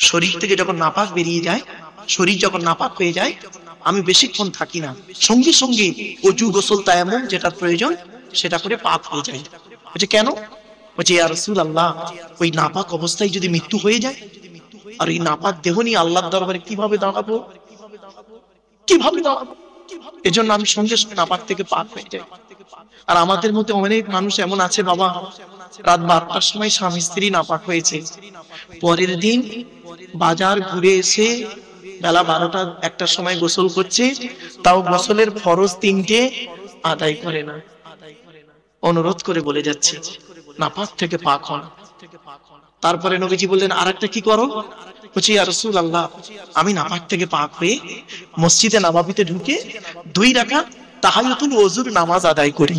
শরীর থেকে যখন নাপাক বেরিয়ে যায়, শরীর যখন নাপাক হয়ে যায়, আমি বেশিক্ষণ থাকি না, সঙ্গে সঙ্গে অজু গোসল তায়াম্মুম যেটা প্রয়োজন সেটা করে পাক হয়ে যায়। বলছে কেন? বলছে ইয়া রাসূলুল্লাহ, ওই নাপাক অবস্থায় যদি মৃত্যু হয়ে যায়, আর এই নাপাক দেহ নিয়ে আল্লাহর দরবারে কিভাবে দাঁড়াবো, কিভাবে দাঁড়াবো? এজন্য আমি সঙ্গে সঙ্গে নাপাক থেকে পাক হয়ে যাই। আর আমাদের মধ্যে অনেক মানুষ এমন আছে বাবা, রাত 12টার সময় স্বামী স্ত্রী নাপাক হয়েছে, পরের দিন বাজার ঘুরে এসে বেলা 12টা 1টার সময় গোসল করছে, তাও গোসলের ফরজ 3টে আদায় করে না। অনুরোধ করে বলে যাচ্ছে নাপাক থেকে পাক হন। তারপরে নবীজি বললেন আরেকটা কি করো? বলছি ইয়া রাসূলুল্লাহ, আমি নাপাক থেকে পাক হয়ে মসজিদে নববীতে ঢুকে 2 রাকাত তাহাজ্জুদুল ওযুর নামাজ আদায় করি।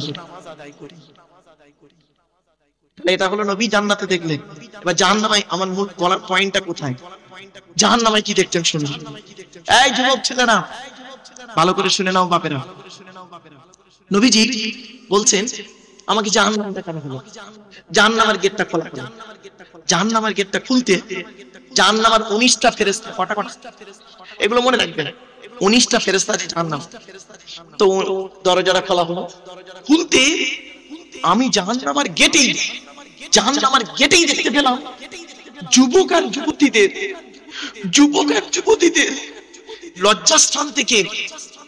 এটা হলো নবী জান্নাতে দেখলেন। এবার জাহান্নামে আমার মূল বলার পয়েন্টটা কোথায়? জাহান্নামে কি দেখতেন শুনুন। এই যুবক ছেলেরা ভালো করে শুনে নাও বাপেরা, নবীজি বলছেন আমাকে জাহান্নাম দেখানো হলো। জাহান্নামের গেটটা খোলা হলো। জাহান্নামের গেটটা খুলতে জাহান্নামের 19টা ফেরেশতা, কটা এগুলো মনে রাখবেন, 19টা ফেরেশতা আছে জাহান্নাম। তো দরজাটা খোলা হলো, খুলতে আমি জাহান্নামের গেটেই দেখতে পেলাম যুবক আর যুবতীদের লজ্জাস্থান থেকে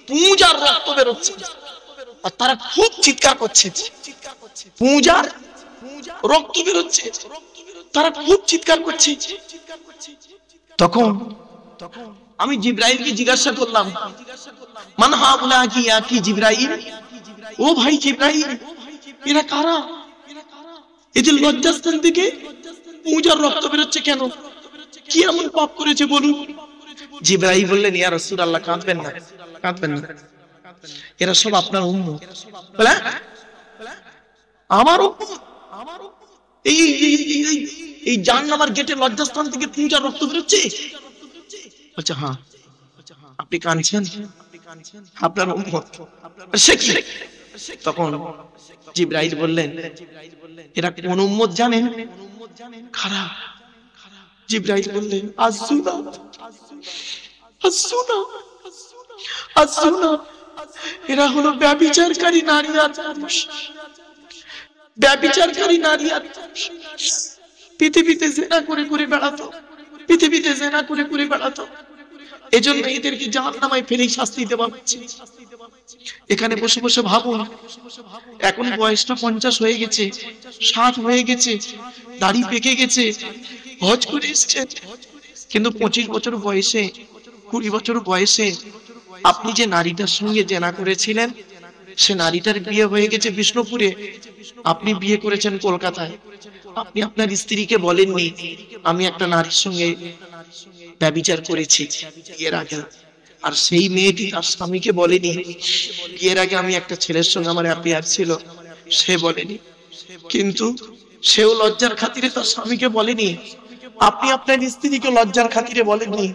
পুঁজ আর রক্ত বেরোচ্ছে, আর তারা খুব চিৎকার করছে। পুঁজ আর রক্ত বেরোচ্ছে, তারা খুব চিৎকার করছে। তখন আমি জিবরাইলকে জিজ্ঞাসা করলাম, মান হাউলা কি জিবরাইল, ও ভাই জিবরাইল, এরা কারা? এদের লজ্জাস্থান থেকে পুঁজ আর রক্ত বেরোচ্ছে কেন? কি এমন পাপ করেছে বলুন? জিবরাইল বললেন ইয়া রাসূলুল্লাহ, কাঁদবেন না, এরা সব আপনার উম্মত। বলে আমার উম্মত? এই জাহান্নামের গেটে লজ্জাস্থান থেকে পুঁজ আর রক্ত বেরোচ্ছে? আচ্ছা হ্যাঁ। আপনি কাঁদছেন? আপনার উম্মত। সে কি? তখন জিবরাইল বললেন এরা কোন উম্মত জানেন? খারাপ। জিবরাইল বললেন আযুনা, এরা হলো ব্যভিচারকারী নারী আর পুরুষ। ব্যভিচারকারী নারী আর পুরুষ পৃথিবীতে জিনা করে বেড়াতো। এজন্য এদেরকে জাহান্নামে ফেলে শাস্তি দেওয়া হচ্ছে। এখানে বসে বসে ভাবুন, এখন বয়সটা 50 হয়ে গেছে, 60 হয়ে গেছে, দাড়ি পেকে গেছে, হজ করে এসেছেন, কিন্তু 25 বছর বয়সে, 20 বছর বয়সে আপনি যে নারীটার সঙ্গে জেনা করেছিলেন, সে নারীটার বিয়ে হয়ে গেছে বিষ্ণুপুরে, আপনি বিয়ে করেছেন কলকাতায়। আপনি আপনার স্ত্রীকে বলেননি আমি একটা নারীর সঙ্গে ব্যভিচার করেছি বিয়ের আগে, আর সেই মেয়েটি তার স্বামীকে বলেনি বিয়ের আগে আমি একটা ছেলের সঙ্গে আমার অ্যাফেয়ার ছিল, সে বলেনি, কিন্তু সেও লজ্জার খাতিরে তার স্বামীকে বলেনি। আপনি আপনার স্ত্রীকে লজ্জার খাতিরে বলেননি,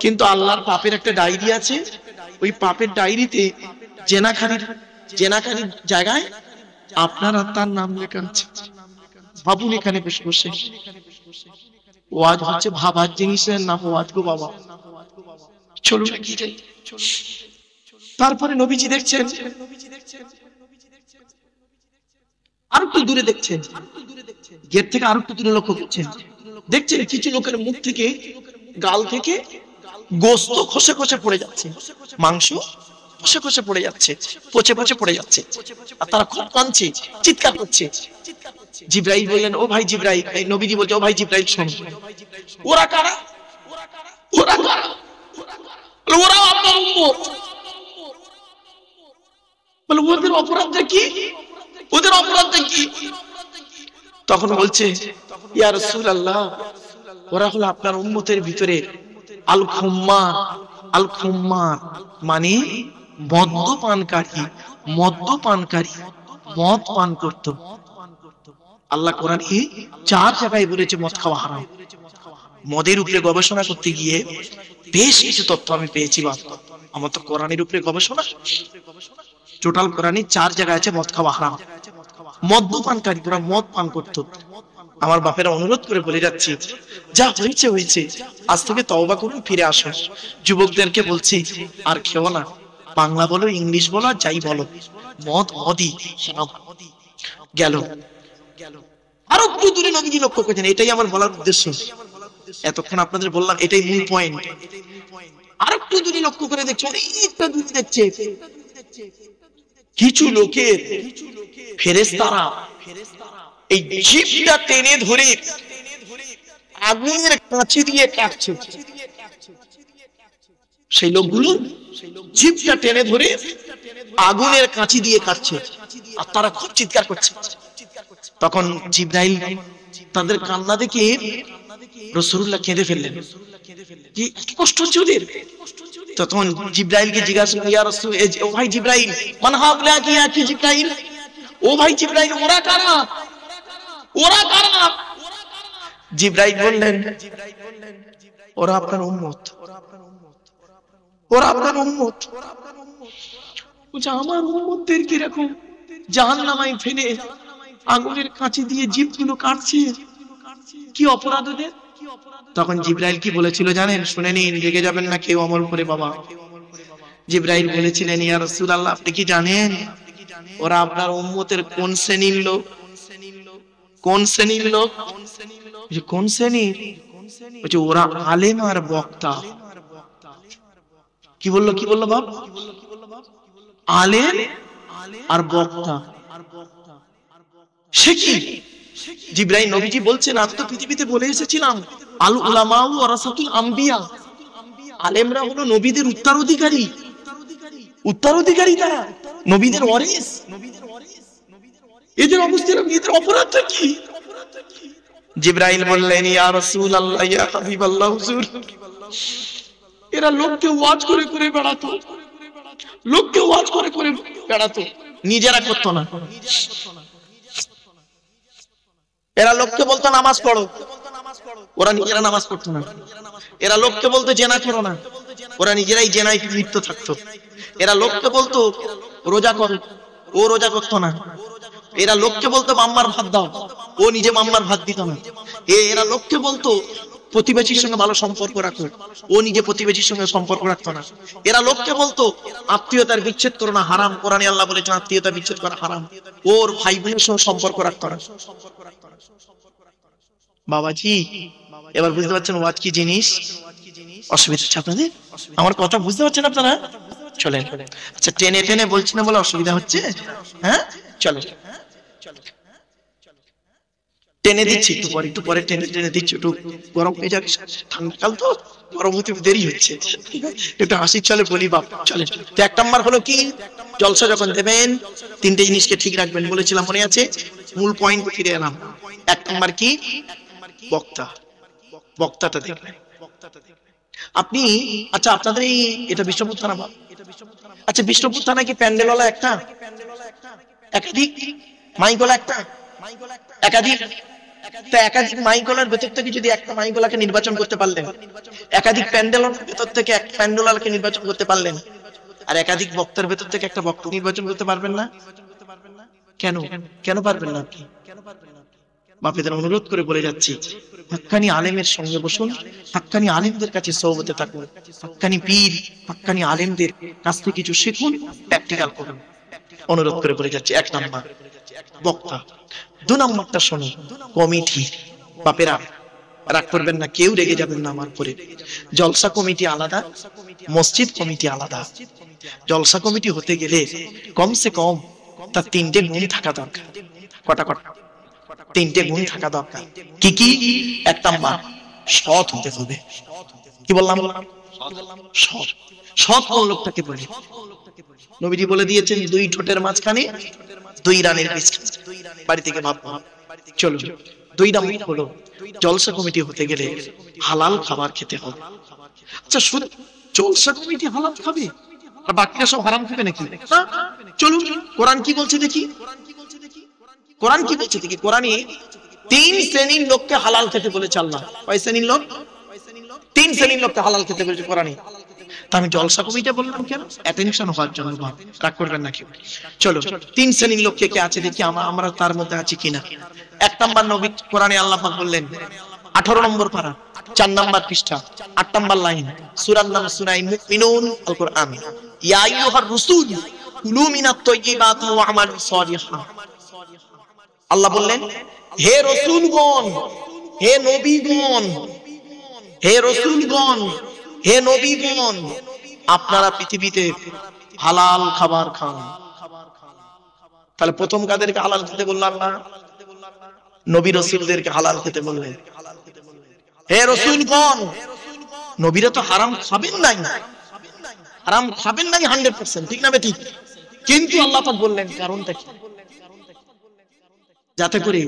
কিন্তু আল্লাহর পাপের একটা ডায়েরি আছে, ওই পাপের ডায়েরিতে জেনাকারীর জায়গায় আপনার আর তার নাম লেখা আছে। ভাবুন এখানে বসে বসে। ওয়াজ হচ্ছে ভাবার জিনিসের নাম ওয়াজ গো বাবা। চলুন এগিয়ে যাই। তারপরে নবীজি দেখছেন আর একটু দূরে, দেখছেন গেট থেকে আর একটু দূরে লক্ষ্য করছেন, দেখছেন কিছু লোকের মুখ থেকে, গাল থেকে গোশত খসে খসে পড়ে যাচ্ছে, মাংস খসে খসে পড়ে যাচ্ছে, পচে পচে পড়ে যাচ্ছে, আর তারা খুব কাঁদছে, চিৎকার করছে। জিবরাইল বললেন ও ভাই জিবরাইল, নবীজি বলছে ও ভাই জিবরাইল শোনো, ওরা কারা? ওরা আপনার উম্মত। বলে ওদের অপরাধটা কি? তখন বলছে ইয়া রাসূলুল্লাহ, ওরা হলো আপনার উম্মতের ভিতরে আল খুম্মার মানে মদ্যপানকারী, মদ পান করত। আল্লাহ কোরআনে 4 জায়গায় বলেছে মদ খাওয়া হারাম। মদের উপরে গবেষণা করতে গিয়ে বেশ কিছু তথ্য আমি পেয়েছি। আমার তো কোরআনের উপরে গবেষণা, টোটাল কোরআনে 4 জায়গায় আছে মদ খাওয়া হারাম। মদ্যপানকারী, ওরা মদ পান করত। আমার বাপেরা অনুরোধ করে বলে যাচ্ছি, যা হয়েছে হয়েছে, আজ থেকে তওবা করুন, ফিরে আসুন। যুবকদেরকে বলছি, আর খেও না, বাংলা বলো, ইংলিশ বলো, আর যাই বলো, মদই গেল। আরো একটু দূরে নবীজি লক্ষ্য করেছেন, এটাই আমার বলার উদ্দেশ্য। এতক্ষণ আপনাদের বললাম, এটাই মূল পয়েন্ট। আর একটু দূরে লক্ষ্য করে দেখছেন, এইটা দূরে দেখছে কিছু লোকের ফেরেশতারা এই জিভটা টেনে ধরে আগুনের কাঁচি দিয়ে কাটছে। সেই লোকগুলো জিভটা টেনে ধরে আগুনের কাঁচি দিয়ে কাটছে, আর তারা খুব চিৎকার করছে। তখন জিবরাইল তাদের কান্না দেখে রাসূলুল্লাহ কেঁদে ফেললেন, কি কষ্ট হচ্ছে ওদের। তখন জিবরাইলকে জিজ্ঞাসা করলেন, ইয়া রাসূল, ও ভাই জিবরাইল, মান হাবলা কি জিবরাইল, ও ভাই জিবরাইল, ওরা কারা, ওরা কারা? জিবরাইল বললেন, ওরা আপনার উম্মত, ওরা আপনার উম্মত। বলছে, আমার উম্মতদের কিরকম জাহান্নামায় ফেলে আগুনের কাঁচি দিয়ে জিভগুলো কাটছে, কি অপরাধ ওদের? তখন জিবরাইল কি বলেছিল জানেন? শুনে নিন, রেগে যাবেন না কেউ আমার উপরে বাবা। জিবরাইল বলেছিলেন, ইয়া রাসূলুল্লাহ, আপনি কি জানেন ওরা আপনার উম্মতের কোন শ্রেণীর লোক? কোন শ্রেণীর লোক? কোন শ্রেণীর? বলছে, ওরা আলেম আর বক্তা। কি বললো, কি বললো বাপ? আলেম আর বক্তা। সে কি? জিবরাইল নবীজি বলছেন, আমি তো পৃথিবীতে বলে এসেছিলাম, আল উলামাউ ওয়ারাসাতুল আম্বিয়া, আলেমরা হলো নবীদের উত্তরাধিকারী, উত্তরাধিকারী তারা, নবীদের ওয়ারিস। এদের অবস্থা, এদের অপরাধটা কি? জিবরাইল বললেন, ইয়া রাসূলুল্লাহ, ইয়া হাবিবাল্লাহ, হুজুর, এরা লোককে ওয়াজ করে করে বেড়াতো, লোককে ওয়াজ করে করে বেড়াতো, নিজেরা করতো না। এরা লোককে বলতো নামাজ পড়ো, ওরা নিজেরা নামাজ পড়তো না। এরা লোককে বলতো জেনা করো না, ওরা নিজেরাই জেনায় লিপ্ত থাকতো। এরা লোককে বলতো রোজা করো, ও রোজা করতো না। এরা লোককে বলতো মাম্মার ভাত দাও, ও নিজে মাম্মার ভাত দিত না। এরা লোককে বলতো প্রতিবেশীর সঙ্গে ভালো সম্পর্ক রাখো, ও নিজে প্রতিবেশীর সঙ্গে সম্পর্ক রাখতো না। এরা লোককে বলতো আত্মীয়তার বিচ্ছেদ করো না, হারাম। কোরআনে আল্লাহ বলেছেন আত্মীয়তা বিচ্ছেদ করা হারাম। ওর ভাই বোনের সঙ্গে সম্পর্ক রাখতো না। বাবাজি, এবার বুঝতে পারছেন ওয়াজ কি জিনিস? অসুবিধা হচ্ছে আপনাদের? আমার কথা বুঝতে পারছেন আপনারা? চলেন, আচ্ছা, টেনে টেনে বলছি না বলে অসুবিধা হচ্ছে? হ্যাঁ, চলেন, টেনে দিচ্ছি, একটু পরে টেনে টেনে দিচ্ছি, একটু গরম হয়ে যাবে, ঠান্ডা কাল তো, গরম হতে দেরি হচ্ছে, একটু হাসির চলে বলি বাপ। চলেন, তো এক নাম্বার হলো কি, জলসা যখন দেবেন তিনটে জিনিসকে ঠিক রাখবেন, বলেছিলাম মনে আছে? মূল পয়েন্ট ফিরে এলাম। এক নাম্বার কি? বক্তা, বক্তাটা দেখবেন আপনি। আচ্ছা, আপনাদের এই এটা বিষ্ণুপুর থানা, আচ্ছা বিষ্ণুপুর থানা কি প্যান্ডেলওয়ালা একটা, একাধিক মাইকওয়ালা একটা, একাধিক? তা একাধিক মাইকওয়ালার ভেতর থেকে যদি একটা মাইকওয়ালাকে নির্বাচন করতে পারলেন, একাধিক প্যান্ডেলওয়ালার ভেতর থেকে একটা প্যান্ডেলওয়ালাকে নির্বাচন করতে পারলেন, আর একাধিক বক্তার ভেতর থেকে একটা বক্তা নির্বাচন করতে পারবেন না? কেন, কেন পারবেন না আপনি? বাপেদের অনুরোধ করে বলে যাচ্ছি, হাক্কানি আলেমের সঙ্গে বসুন, হাক্কানি আলেমদের কাছে সোহবতে থাকুন, হাক্কানি পীর, হাক্কানি আলেমদের কাছ থেকে কিছু শিখুন, প্র্যাকটিক্যাল করুন। অনুরোধ করে বলে যাচ্ছি, এক নাম্বার বক্তা। দু নাম্বারটা শোনো, কমিটি। বাপেরা রাগ করবেন না, কেউ রেগে যাবেন না আমার উপরে। জলসা কমিটি আলাদা, মসজিদ কমিটি আলাদা। জলসা কমিটি হতে গেলে কমসে কম তার তিনটে গুণ থাকা দরকার। কটা কটা? তিনটে গুণ থাকা দরকার। কি কি? এক নাম্বার, সৎ হতে হবে। কি বললাম? সৎ। সৎ কোন লোকটাকে বলে? নবীজি বলে দিয়েছেন, দুই ঠোঁটের মাঝখানে দুই রানের বীজ। বাড়ি থেকে ভাববো, চলো। দুই নাম্বার হলো, জলসা কমিটি হতে গেলে হালাল খাবার খেতে হবে। আচ্ছা, শুধু জলসা কমিটি হালাল খাবে আর বাকিরা সব হারাম খাবে নাকি? চলুন, কোরআন কি বলছে দেখি। কোরআন কি বলছে দেখি। কোরআনে তিন শ্রেণীর লোককে হালাল খেতে বলেছে আল্লাহ। কয় শ্রেণীর লোক? তিন শ্রেণীর লোককে হালাল খেতে বলেছে কোরআনে। আমি জলসা কমিটা বললাম কেন? অ্যাটেনশন হওয়ার জন্য। রাগ করবেন না কেউ। চলো, 3 শ্রেণীর লোক কে কে আছে দেখি আমরা তার মধ্যে আছি কিনা। 1 নম্বর নবী কোরআনে আল্লাহ পাক বললেন 18 নম্বর পারা 4 নম্বর পৃষ্ঠা 8 নম্বর লাইন, সূরার নাম সূরা মুমিনুন আল কোরআন। ইয়া আইয়ুহার রাসূল কুলু মিনাত তাইয়্যিবাতি ওয়া আমালু সালিহান। আল্লাহ বললেন, হে রাসূলগণ, হে নবীগণ, হে রাসূলগণ, হে নবীগণ, আপনারা পৃথিবীতে হালাল খাবার খান। তাহলে প্রথম কাদেরকে হালাল খেতে বললেন আল্লাহ? নবী রাসূলদেরকে হালাল খেতে বললেন। হে রাসূলগণ, নবীরা তো হারাম খাবেন নাই, হারাম খাবেন নাই 100%, ঠিক না বেঠিক? কিন্তু আল্লাহ পাক বললেন কারণটা কি? যাতে করে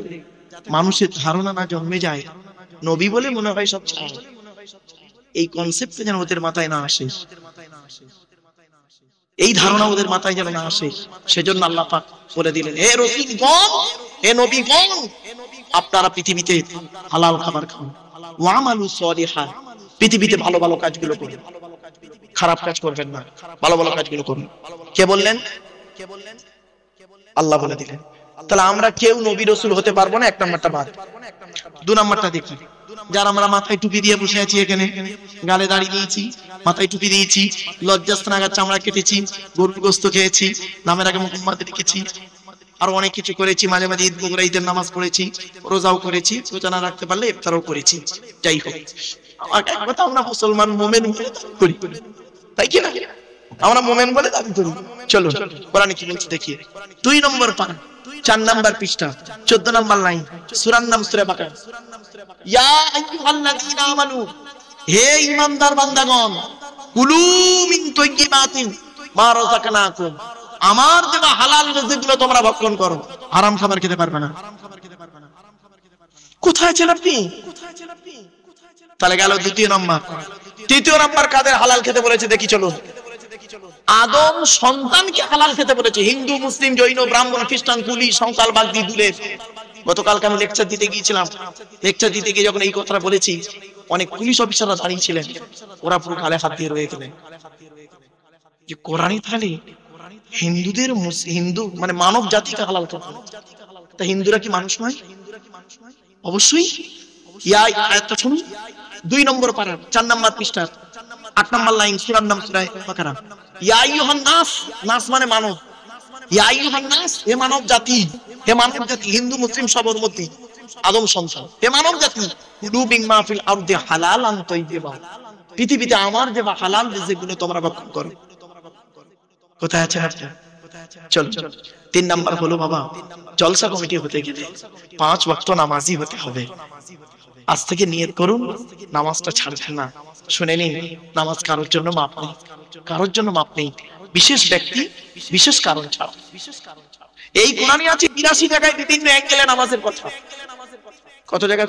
মানুষের ধারণা না জন্মে যায় নবী বলে মনে হয় সব ছাড়, এই কনসেপ্ট যেন ওদের মাথায় না আসে, এই ধারণা ওদের মাথায় যেন না আসে। সেজন্য আল্লাহ পাক বলে দিলেন, হে রাসূলগণ, হে নবীগণ, আপনারা পৃথিবীতে হালাল খাবার খান, ওয়া আমালু সালিহান, পৃথিবীতে ভালো ভালো কাজগুলো করুন, খারাপ কাজ করবেন না, ভালো ভালো কাজগুলো করুন। কে বললেন? আল্লাহ বলে দিলেন। তাহলে আমরা কেউ নবী রাসূল হতে পারবো না, 1 নম্বরটা বাদ। 2 নম্বরটা দেখি, যারা আমরা মাথায় টুপি দিয়ে বসে আছি, এখানে গালে দাড়ি দিয়েছি, মাথায় টুপি দিয়েছি, লজ্জাস্থানাগার চামড়া কেটেছি, গরুর গোশত খেয়েছি, নামের আগে মুহাম্মদ লিখেছি, আর অনেক কিছু করেছি, মাঝে মাঝে ঈদ বগুড়া ঈদের নামাজ পড়েছি, রোজাও করেছি, রোজা না রাখতে পারলে ইফতারও করেছি। যাই হোক, এক কথা আমরা মুসলমান মুমিন করি, তাই কি না? আমরা মুমিন বলে দাবি করি। চলো কোরআনে কি বলছে দেখি। 2 নম্বর পারা 4 নম্বর পৃষ্ঠা 14 নম্বর লাইন, সূরার নাম সূরা বাকারা। ইয়া আইয়ুহাল্লাযীনা আমানু, হে ঈমানদার বান্দাগণ, কুলু মিন তাইয়্যিবাতি মা রাযাকনাকুম, আমার দেওয়া হালাল রিজিকগুলো তোমরা ভক্ষণ করো, হারাম খাবার খেতে পারবে না। কোথায় আছেন আপনি? তাহলে গেল 2 নম্বর। 3 নম্বর কাদের হালাল খেতে বলেছে দেখি চলুন। আদম সন্তানকে হালাল খেতে বলেছে। হিন্দু, মুসলিম, জৈন, ব্রাহ্মণ, খ্রিস্টান, কুলি, সংকাল, বাগদি, দুলে। গতকালকে আমি লেকচার দিতে গিয়েছিলাম, লেকচার দিতে গিয়ে যখন এই কথাটা বলেছি, অনেক পুলিশ অফিসাররা দাঁড়িয়ে ছিলেন, ওরা পুরো গালে হাত দিয়ে রয়ে গেলেন যে কোরআনই তাহলে হিন্দুদের, হিন্দু মানে মানব জাতিকে হালাল খেতে, তা হিন্দুরা কি মানুষ নয়? অবশ্যই। ইয়া আয়াতটা শুনুন, 2 নম্বর পারা 4 নম্বর পৃষ্ঠা 8 নম্বর লাইন, সূরার নাম সূরা বাকারা। ইয়া আইয়ুহান নাস, নাস মানে মানব। ইয়া আইয়ুহান নাস, হে মানব জাতি, হে মানব জাতি, হিন্দু মুসলিম সবার মধ্যে আদম সন্তান, হে মানব জাতি, কুলু মিম্মা ফিল আরদি হালালান তাইয়্যিবা, পৃথিবীতে আমার যে হালাল রিজিকগুলো তোমরা ভক্ষণ করো। কোথায় আছেন আপনি? চল। 3 নাম্বার হলো বাবা, জলসা কমিটি হতে গেলে 5 ওয়াক্ত নামাজি হতে হবে। আজ থেকে নিয়ত করুন, নামাজটা ছাড়বেন না। শুনে নিন, নামাজ কারোর জন্য মাপ নেই, কারোর জন্য মাপ নেই, বিশেষ ব্যক্তি বিশেষ কারণ ছাড়া। এই কোরআনে আছে 82 জায়গায় বিভিন্ন অ্যাঙ্গেলে নামাজের কথা। কত জায়গায়?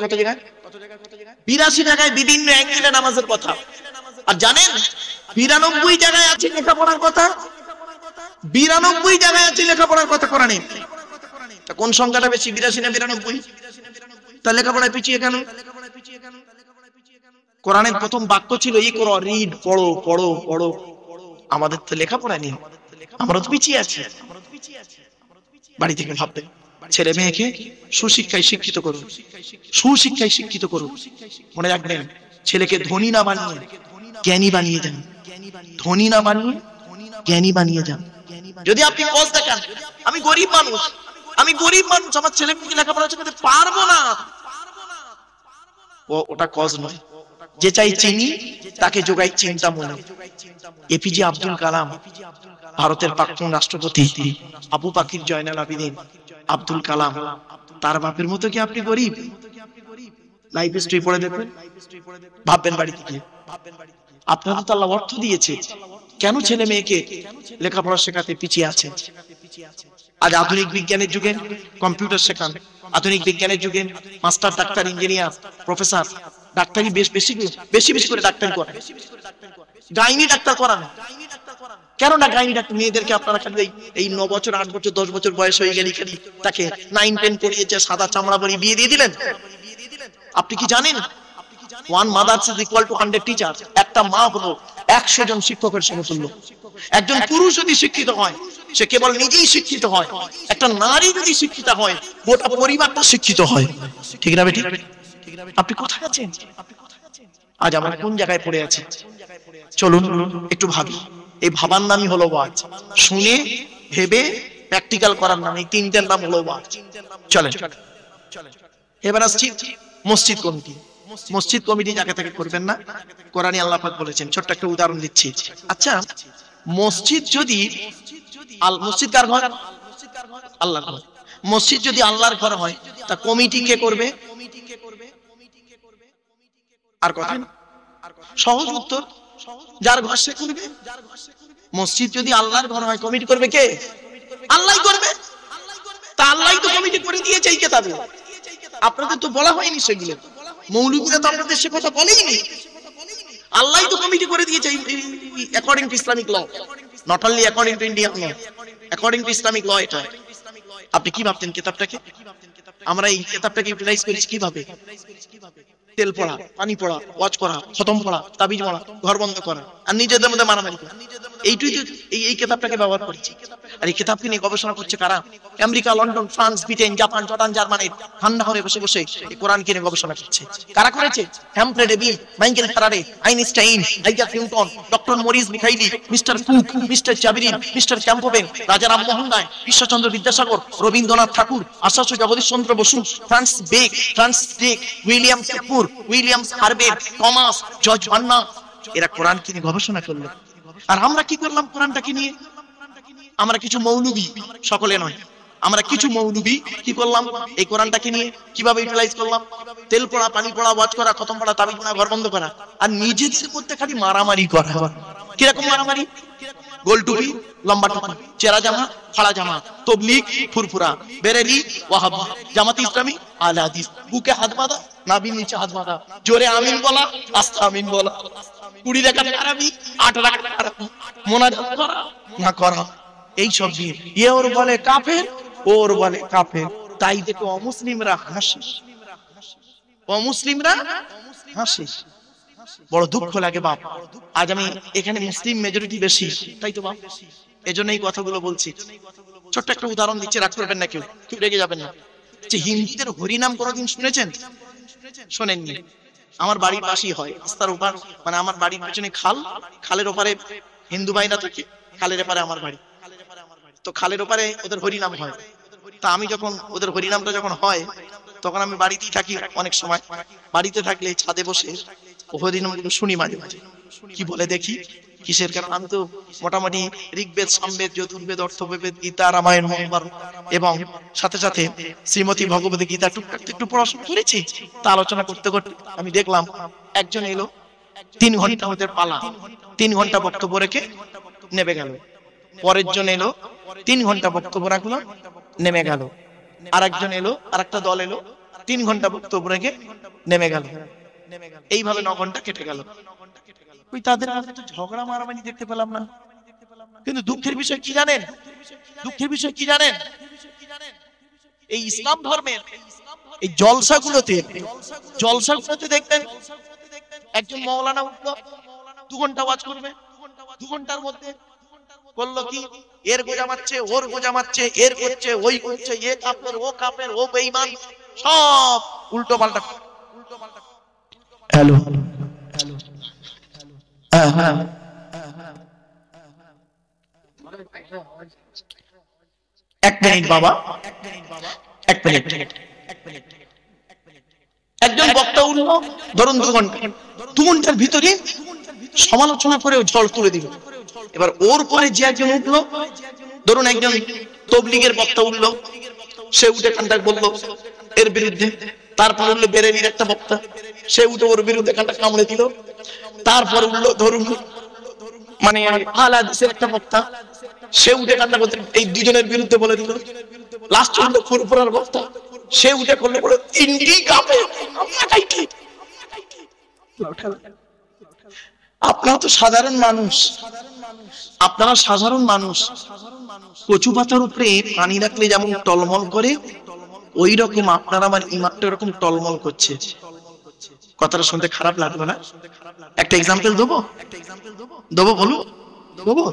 82 জায়গায় বিভিন্ন অ্যাঙ্গেলে নামাজের কথা। আর জানেন 92 জায়গায় আছে লেখাপড়ার কথা, 92 জায়গায় আছে লেখাপড়ার কথা কোরআনে। তা কোন সংখ্যাটা বেশি, 82 না 92? তা লেখাপড়ায় পিছিয়ে কেন? কোরআনের প্রথম বাক্য ছিল ইকরা, রিড, পড়ো পড়ো পড়ো। আমাদের তো লেখাপড়া নেই, আমরা তো পিছিয়ে আছি। বাড়ি থেকে ভাববেন, ছেলে মেয়েকে সুশিক্ষায় শিক্ষিত করুন, সুশিক্ষায় শিক্ষিত করুন। মনে রাখবেন, ছেলেকে ধনী না বানিয়ে জ্ঞানী বানিয়ে যান, ধনী না বানিয়ে জ্ঞানী বানিয়ে যান। যদি আপনি কজ দেখান, আমি গরিব মানুষ, আমি গরিব মানুষ, আমার ছেলে মেয়েকে লেখাপড়া শেখাতে পারবো না, ওটা কজ নয়। যে চাই চিনি, তাকে যোগাই চিন্তা মনে। এপিজে আব্দুল কালাম, ভারতের প্রাক্তন রাষ্ট্রপতি, আবু বাকির জয়নাল আবেদিন আব্দুল কালাম, তার বাপের মতো কি আপনি গরিব? লাইফ হিস্ট্রি পড়ে দেখবেন, ভাববেন বাড়ি থেকে। আপনাদের তো আল্লাহ অর্থ দিয়েছে, কেন ছেলে মেয়েকে লেখাপড়া শেখাতে পিছিয়ে আছে? আজ আধুনিক বিজ্ঞানের যুগে কম্পিউটার শেখান, আধুনিক বিজ্ঞানের যুগে মাস্টার, ডাক্তার, ইঞ্জিনিয়ার, প্রফেসর, ডাক্তারি বেশি বেশি করে ডাক্তারি করেন, গাইনি ডাক্তার করান। কেন না গাইনি ডাক্তার? মেয়েদেরকে আপনারা খালি এই 9 বছর 8 বছর 10 বছর বয়স হয়ে গেলে খালি তাকে 9 10 পড়িয়েছে, সাদা চামড়া পরি বিয়ে দিয়ে দিলেন। আপনি কি জানেন 1 mother is equal to 100 teachers? একটা মা হলো 100 জন শিক্ষকের সমতুল্য। একজন পুরুষ যদি শিক্ষিত হয়, সে কেবল নিজেই শিক্ষিত হয়, একটা নারী যদি শিক্ষিত হয়, গোটা পরিবারটা শিক্ষিত হয়। ঠিক না বেটি? আপনি কোথায় আছেন? আজ আমরা কোন জায়গায় পড়ে আছি? চলুন একটু ভাবি। এই ভাবার নামই হলো ওয়াজ। শুনে ভেবে প্র্যাকটিক্যাল করার নাম, এই তিনটার নাম হলো ওয়াজ। চলেন এবার আসছি মসজিদ কমিটি। মসজিদ কমিটি যাকে তাকে করবেন না, কোরআনে আল্লাহ পাক বলেছেন। ছোট্ট একটা উদাহরণ দিচ্ছি। আচ্ছা, মসজিদ যদি মসজিদ কার ঘর? আল্লাহর ঘর। মসজিদ যদি আল্লাহর ঘর হয়, তা কমিটি কে করবে? আর কথা সহজ উত্তর, যার ঘর সে করবে। মসজিদ যদি আল্লাহর ঘর হয়, কমিটি করবে কে? আল্লাহই করবে। তা আল্লাহই তো কমিটি করে দিয়েছে এই কিতাবে। আপনাদের তো বলা হয়নি সেগুলো, মৌলবীরা তো আপনাদের সে কথা বলেইনি। আল্লাহই তো কমিটি করে দিয়েছে according to Islamic law, not only according to Indian law, according to Islamic law. এটা আপনি কি ভাবতেন কিতাবটাকে? আমরা এই কিতাবটাকে ইউটিলাইজ করেছি কিভাবে? তেল পড়া, পানি পড়া, ওয়াজ করা, খতম পড়া, তাবিজ পড়া, ঘর বন্ধ করা, আর নিজেদের মধ্যে মারামারি করা। এইটুই তো এই কিতাবটাকে ব্যবহার করেছি। আর এই কিতাবকে নিয়ে গবেষণা করছে কারা? America, London, France, Britain, Japan, Jordan, জার্মানির ঠান্ডা হয়ে বসে বসে এই কোরআনকে নিয়ে গবেষণা করছে। কারা করেছে? Humphry Davy, Michael Faraday, Einstein, Isaac Newton, doctor Maurice Mikhaili, mister Cook, mister Jabirin, mister Campbell, Raja Rammohan Roy, Ishwarchandra Vidyasagar, Rabindranath Tagore, Acharya Jagadish Chandra Bose, ফ্রান্স ডেক, William Shakespeare, William Harvey, Thomas, George ভান্না, এরা কোরআনকে নিয়ে গবেষণা করলো। আর আমরা কি করলাম কোরআনটাকে নিয়ে? আমরা কিছু মৌলবী, সকলে নয়, আমরা কিছু মৌলবী কি করলাম? এই কোরআনটাকে নিয়ে কিভাবে ইউটিলাইজ করলাম? তেল পড়া, পানি পড়া, ওয়াজ করা, খতম পড়া, তাবিজ পড়া, ঘর বন্ধ করা, আর নিজেদের মধ্যে খালি মারামারি করা। কিরকম মারামারি? গোল টুপি, লম্বা টুপি, চেরা জামা, ফাড়া জামা, তবলিগ, ফুরফুরা, বেরেলি, ওয়াহাবি, জামাত ইসলামী, আহলে হাদিস, বুকে হাত বাঁধা, নাভির নিচে হাত বাঁধা, জোরে আমিন বলা, আস্তে আমিন বলা, 20 রাকাত আরবি, 8 রাকাত আরবি, মুনাজাত করা না করা, এই সব দিয়ে এ ওর বলে কাফের, ওর বলে কাফের। তাই দেখো অমুসলিমরা হাসে, অমুসলিমরা হাসে। বড় দুঃখ লাগে বাপ। আজ আমি এখানে মুসলিম মেজরিটি বেশি, তাই তো বাপ, এজন্য এই কথাগুলো বলছি। ছোট্ট একটা উদাহরণ দিচ্ছি, রাগ করবেন না, কেউ রেগে যাবেন না। যে হিন্দুদের হরিনাম কোনোদিন শুনেছেন? শোনেননি? আমার বাড়ির পাশেই হয়, রাস্তার ওপার, মানে আমার বাড়ির পেছনে খাল, খালের ওপারে হিন্দু ভাইরা থাকে, খালের ওপারে আমার বাড়ি। তো খালের ওপারে ওদের হরিনাম হয়। তা আমি যখন ওদের হরিনামটা যখন হয়, তখন আমি বাড়িতেই থাকি। অনেক সময় বাড়িতে থাকলে ছাদে বসে হরিনামগুলো শুনি মাঝে মাঝে। কি বলে দেখি কিসের, কারণ আমি তো মোটামুটি ঋগ্বেদ, সামবেদ, যজুর্বেদ, অর্থবেদ, গীতা, রামায়ণ, মহাভারত এবং সাথে সাথে শ্রীমতী ভগবতী গীতা টুকটাক একটু পড়াশোনা করেছি। তা আলোচনা করতে করতে আমি দেখলাম একজন এলো, 3 ঘন্টা ওদের পালা, 3 ঘন্টা বক্তব্য রেখে নেমে গেল। পরের জন এলো, 3 ঘন্টা বক্তব্য রাখলো, নেমে গেল। আর একজন এলো, আর একটা দল এলো, 3 ঘন্টা বক্তব্য রেখে নেমে গেল। এইভাবে 9 ঘন্টা কেটে গেল। ওই তাদের মধ্যে তো ঝগড়া মারামারি দেখতে পেলাম না। কিন্তু দুঃখের বিষয় কি জানেন? দুঃখের বিষয় কি জানেন? এই ইসলাম ধর্মের এই জলসাগুলোতে দেখবেন একজন মাওলানা উঠলো, 2 ঘন্টা ওয়াজ করবে। 2 ঘন্টার মধ্যে করলো কি? এর গোজা মারছে, ওর গোজা মারছে, এর করছে, ওই করছে, এ কাফের, ও কাফের, ও বেঈমান, সব উল্টো পাল্টা। হ্যালো হ্যালো, হ্যাঁ, এক মিনিট বাবা, এক মিনিট। একজন বক্তা উঠলো, ধরুন 2 ঘন্টার ভিতরে সমালোচনা করে ঝড় তুলে দিল। এবার ওর পরে যে একজন উঠলো, ধরুন একজন তবলিগের বক্তা উঠলো, সে উঠে কান্ডাক বললো এর বিরুদ্ধে। তারপর উঠলো বেরেলির একটা বক্তা, সে উঠে ওর বিরুদ্ধে কান্ডাক কামড়ে দিল। তারপর উঠলো ধরুন মানে আহলে হাদিসের একটা বক্তা, সে উঠে কান্না করতে এই দুজনের বিরুদ্ধে বলে দিল। লাস্ট উঠলো ফুরফুরার বক্তা, সে উঠে করলে বলে 3টি কাফের, আমি একাই ঠিক। আপনারা তো সাধারণ মানুষ, আপনারা সাধারণ মানুষ। কচু পাতার উপরে পানি রাখলে যেমন টলমল করে, ওই রকম আপনার আমার ইমানটা এরকম টলমল করছে। কথাটা শুনতে খারাপ লাগবে না? একটা এক্সাম্পল দেবো, বলো দেবো।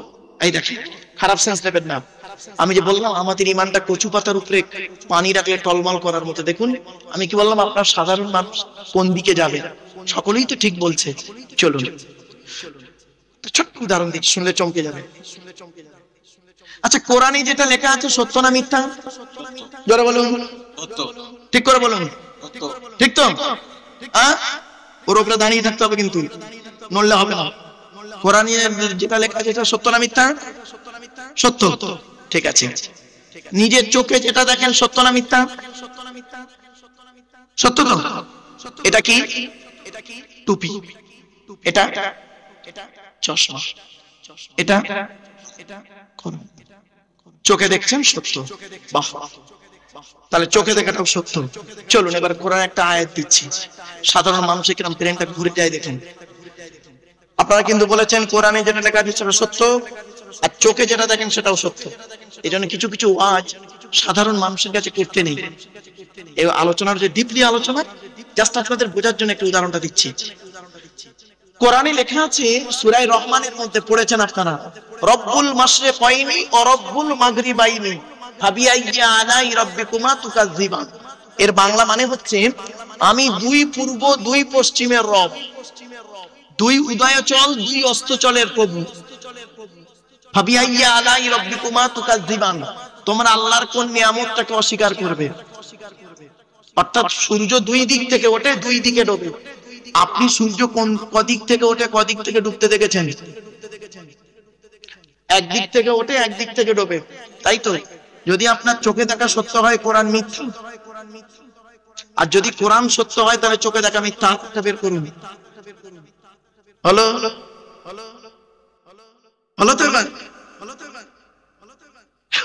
এই দেখেন, খারাপ সেন্স নেবেন না। আমি যে বললাম আমাদের ইমানটা কচু পাতার উপরে পানি রাখলে টলমল করার মতো, দেখুন আমি কি বললাম, আপনার সাধারণ মানুষ কোন দিকে যাবে? সকলেই তো ঠিক বলছে। চলুন ছোট্ট উদাহরণ দিচ্ছি, শুনলে চমকে যাবে। আচ্ছা, কোরআনে যেটা লেখা আছে সত্য না মিথ্যা? জোরে বলুন, ঠিক করে বলুন। ঠিক তো? ওর উপরে দাঁড়িয়ে থাকতে হবে, কিন্তু নড়লে হবে না। কোরআনে যেটা লেখা আছে সেটা সত্য না মিথ্যা? সত্য। ঠিক আছে, নিজের চোখে যেটা দেখেন সত্য না মিথ্যা? সত্য তো? এটা কি? টুপি। এটা চশমা। এটা চোখে দেখছেন সত্য। বাহ, তাহলে চোখে দেখাটাও সত্য। চলুন এবার কোরআন একটা আয়াত দিচ্ছি, সাধারণ মানুষের কিরকম ব্রেনটা ঘুরে যায় দেখুন। আপনারা কিন্তু বলেছেন কোরআনে যেটা লেখা আছে সেটা সত্য, আর চোখে যেটা দেখেন সেটাও সত্য। এই জন্য কিছু কিছু ওয়াজ সাধারণ মানুষের কাছে করতে নেই। এই আলোচনার যে ডিপলি আলোচনা, জাস্ট আপনাদের বোঝার জন্য একটা উদাহরণটা দিচ্ছি। কোরআনে লেখা আছে সূরা রহমানের মধ্যে পড়েছেন আপনারা, রব্বুল মাশরিকাইনি ও রব্বুল মাগরিবাইনি ফাবিআইয়ি আলাই রাব্বিকুমা তুকাজ্জিবান। এর বাংলা মানে হচ্ছে, আমি দুই পূর্ব দুই পশ্চিমের রব, দুই উদয়চল দুই অস্তচলের প্রভু। ফাবিআইয়ি আলাই রাব্বিকুমা তুকাজ্জিবান, তোমরা আল্লাহর কোন নিয়ামতটাকে অস্বীকার করবে? অর্থাৎ সূর্য দুই দিক থেকে ওঠে, দুই দিকে ডোবে। আপনি সূর্য কোন কদিক থেকে ওঠে কদিক থেকে ডুবতে দেখেছেন? একদিক থেকে ওঠে একদিক থেকে ডোবে, তাই তো? যদি আপনার চোখে দেখা সত্য হয়, কোরআন মিথ্যা। আর যদি কোরআন সত্য হয় তাহলে চোখে দেখা মিথ্যা। হাতটা বের করুন। হলো হলো তো? এবার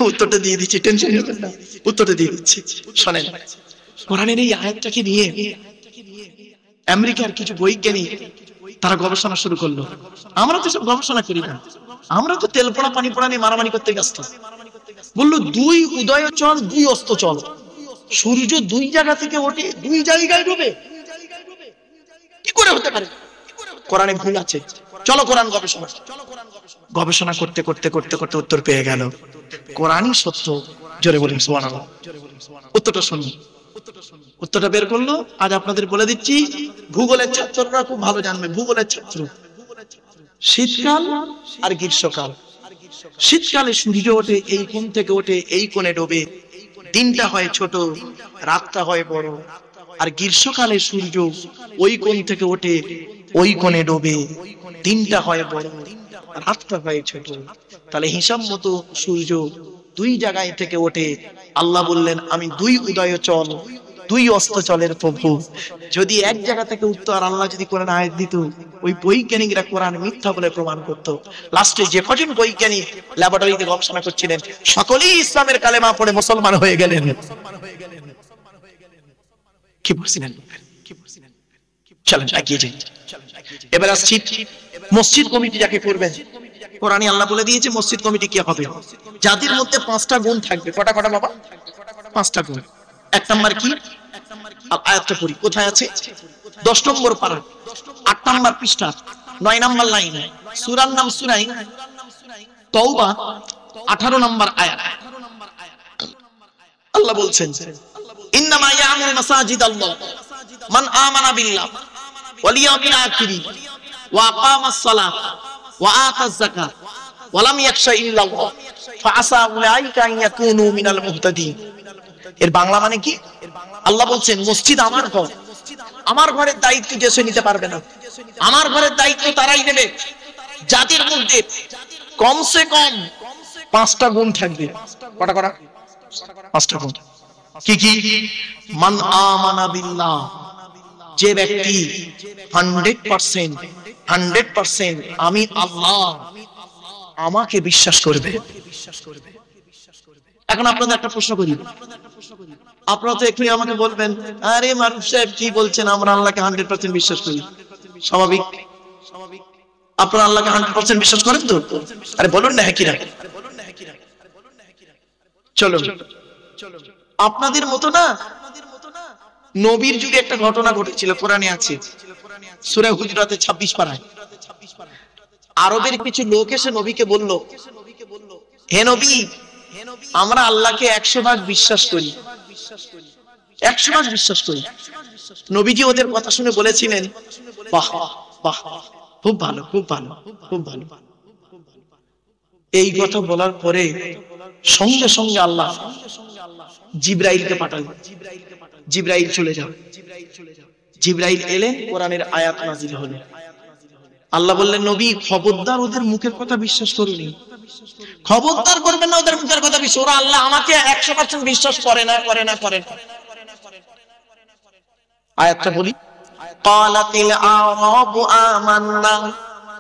উত্তরটা দিয়ে দিচ্ছি, টেনশন নেবেন না, উত্তরটা দিয়ে দিচ্ছি। শোনেন, কোরআনের এই আয়াতটাকে নিয়ে আমেরিকার কিছু বৈজ্ঞানিক তারা গবেষণা শুরু করলো। আমরা তো সব গবেষণা করি না, আমরা তো তেল পোড়া পানি পোড়া নিয়ে মারামারি করতে ব্যস্ত। বললো দুই উদয়চল দুই অস্তচল, সূর্য দুই জায়গা থেকে ওঠে দুই জায়গায় ডুবে, কি করে হতে পারে? কোরআনে ভুল আছে। চলো কোরআন গবেষণা করতে করতে করতে করতে উত্তর পেয়ে গেল, কোরআনই সত্য। জোরে বলুন সুবহানাল্লাহ। উত্তরটা শুনুন। উত্তরটা বের করলো, আজ আপনাদের বলে দিচ্ছি। ভূগোলের ছাত্ররা খুব ভালো জানবে, ভূগোলের ছাত্র। শীতকাল আর গ্রীষ্মকাল। শীতকালে সূর্য ওঠে এই কোণ থেকে ওঠে এই কোণে ডোবে, দিনটা হয় ছোট রাতটা হয় বড়। আর গ্রীষ্মকালে সূর্য ওই কোণ থেকে ওঠে ওই কোণে ডোবে, দিনটা হয় বড় রাতটা হয় ছোট। তাহলে হিসাব মতো সূর্য দুই জায়গায় থেকে ওঠে। আল্লাহ বললেন, আমি দুই উদয়চল দুই অস্তচলের প্রভু। যদি এক জায়গা থেকে উঠতো আর আল্লাহ যদি কোরআন আয়াত দিত, ওই বৈজ্ঞানিকরা কোরআন মিথ্যা বলে প্রমাণ করত। লাস্টে যে কজন বৈজ্ঞানিক ল্যাবরেটরিতে গবেষণা করছিলেন, সকলেই ইসলামের কালেমা পড়ে মুসলমান হয়ে গেলেন। কি বলছিলেন? চলেন এগিয়ে যাই। এবার আসছি মসজিদ কমিটি যাকে করবেন। কোরআনে আল্লাহ বলে দিয়েছে মসজিদ কমিটি কি হবে, যাদের মধ্যে 5টা গুণ থাকবে। কটা কটা বাবা? 5টা গুণ। এক নাম্বার কি? আয়াতটা পড়ি, কোথায় আছে? 10 নম্বর পারা, 8 নম্বর পৃষ্ঠা, 9 নম্বর লাইন। সূরার নাম সূরায়ে তাওবা, 18 নম্বর আয়াত। আল্লাহ বলছেন, ইন্নামা ইয়ামুরু মাসাজিদাল্লাহ মান আমানা বিল্লাহ ওয়াল ইয়াউমিল আখির ওয়া আকামাস সালাহ ওয়া আতাজ যাকাত ওয়া লাম ইয়াখশা ইল্লাল্লাহ ফাআসা উলাইকা আন ইয়াকুনু মিনাল মুহতাদিন। এর বাংলা মানে কি? আল্লাহ বলছেন, মসজিদ আমার ঘর, আমার ঘরের দায়িত্ব যে সে নিতে পারবে না। আমার ঘরের দায়িত্ব তারাই নেবে যাদের মধ্যে কমসে কম 5টা গুণ থাকবে। কটা কটা? 5টা গুণ। কি কি? মান আমানা বিল্লাহ, যে ব্যক্তি 100% আমি আল্লাহ, আমাকে বিশ্বাস করবে। এখন আপনাদের একটা প্রশ্ন করি, আপনারা তো একটু আমাকে বলবেন, আরে মারুফ সাহেব কি বলছেন, আমরা আল্লাহকে 100% বিশ্বাস করি। স্বাভাবিক, আপনারা আল্লাহকে 100% বিশ্বাস করেন তো? আরে বলুন না, হ্যাঁ কি না? চলো, আপনাদের মতো না, নবীর যুগে একটা ঘটনা ঘটেছিল, কোরআনে আছে। সূরা হুজরাতে 26 পারায়। আরবের কিছু লোক এসে নবীকে বলল, হে নবী, আমরা আল্লাহকে 100 ভাগ বিশ্বাস করি, 100 ভাগ বিশ্বাস করি। নবীজি ওদের কথা শুনে বলেছিলেন, বাহ বাহ, খুব ভালো, খুব ভালো, খুব ভালো। এই কথা বলার পরে সঙ্গে সঙ্গে আল্লাহ জিবরাইলকে পাঠালেন, জিবরাইল চলে যাও। জিবরাইল এলেন, কোরআনের আয়াত নাযিল হলো। আল্লাহ বললেন, নবী খবরদার ওদের মুখের কথা বিশ্বাস করুন, খবরদার করবেন না ওদের মুখের কথা বিশ্বাস। ওরা আল্লাহ আমাকে 100% বিশ্বাস করে না, করে না, করে না। আয়াতটা বলি, ক্বালাতিল আরাবু আমান্না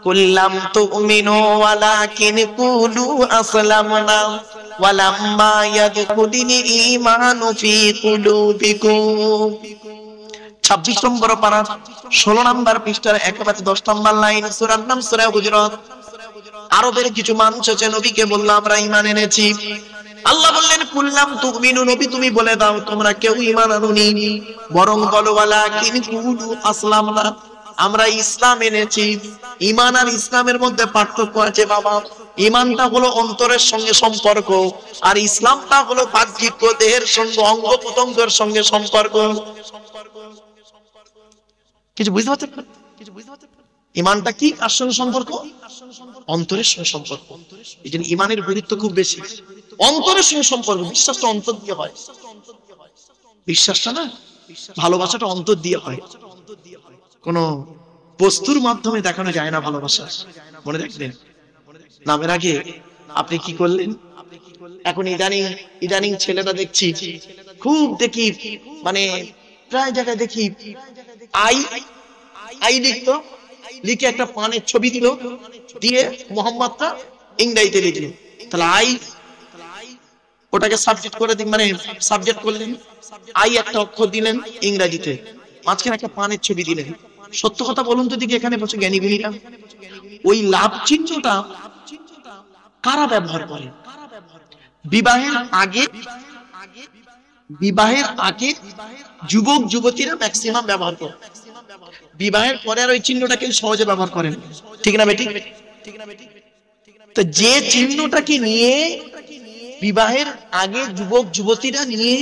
কুল লাম তুমিনু ওয়ালাকিন কুলু আসলামনা ওয়ালাম্মা ইয়াদখুলিল ঈমানু ফি কুলুবিকুম। 26 নম্বর পারা 16 নম্বর পৃষ্ঠার একেবারে 10 নম্বর লাইন, সূরার নাম সূরা হুজুরাত। আরবের কিছু মানুষ আছে, নবীকে বলল আমরা ঈমান এনেছি। আল্লাহ বললেন, কুল্লাম তুমিনু, নবী তুমি বলে দাও তোমরা কেউ ঈমান আনোনি, বরং বলো ওয়ালাকিন কুলু আসলামনা, আমরা ইসলাম এনেছি। ঈমান আর ইসলামের মধ্যে পার্থক্য আছে বাবা। ঈমানটা হলো অন্তরের সঙ্গে সম্পর্ক, আর ইসলামটা হলো বাহ্যিক দেহের সঙ্গে, অঙ্গ প্রত্যঙ্গের সঙ্গে সম্পর্ক। কিছু বুঝতে পারছেন? ঈমানটা কি কার সঙ্গে সম্পর্ক? অন্তরের সঙ্গে সম্পর্ক। এই জন্য ঈমানের গুরুত্ব খুব বেশি। অন্তরের সঙ্গে সম্পর্ক, বিশ্বাসটা অন্তর দিয়ে হয়। বিশ্বাসটা না, ভালোবাসাটা অন্তর দিয়ে হয়, কোন বস্তুর মাধ্যমে দেখানো যায় না ভালোবাসা। মনে রাখবেন। নামের আগে আপনি কি করলেন? এখন ইদানিং ছেলেরা দেখছি, খুব দেখি, মানে প্রায় জায়গায় দেখি আই লিখতো, লিখে একটা পানের ছবি দিল, দিয়ে মোহাম্মদটা ইংরেজিতে লিখলো। তাহলে আই ওটাকে সাবজেক্ট করে দিন, মানে সাবজেক্ট করলেন, আই একটা অক্ষর দিলেন ইংরেজিতে, মাঝখানে একটা পানের ছবি দিলেন। সত্য কথা বলুন তো দিকে, এখানে বসে জ্ঞানী গুণীরা ওই লাভ চিহ্নটা কারা ব্যবহার করে? বিবাহের আগে যুবক যুবতীরা ম্যাক্সিমাম ব্যবহার করে, বিবাহের পরে আর ওই চিহ্নটা কেউ সহজে ব্যবহার করেন, ঠিক না বেটি? তো যে চিহ্নটাকে নিয়ে বিবাহের আগে যুবক যুবতীরা নিয়ে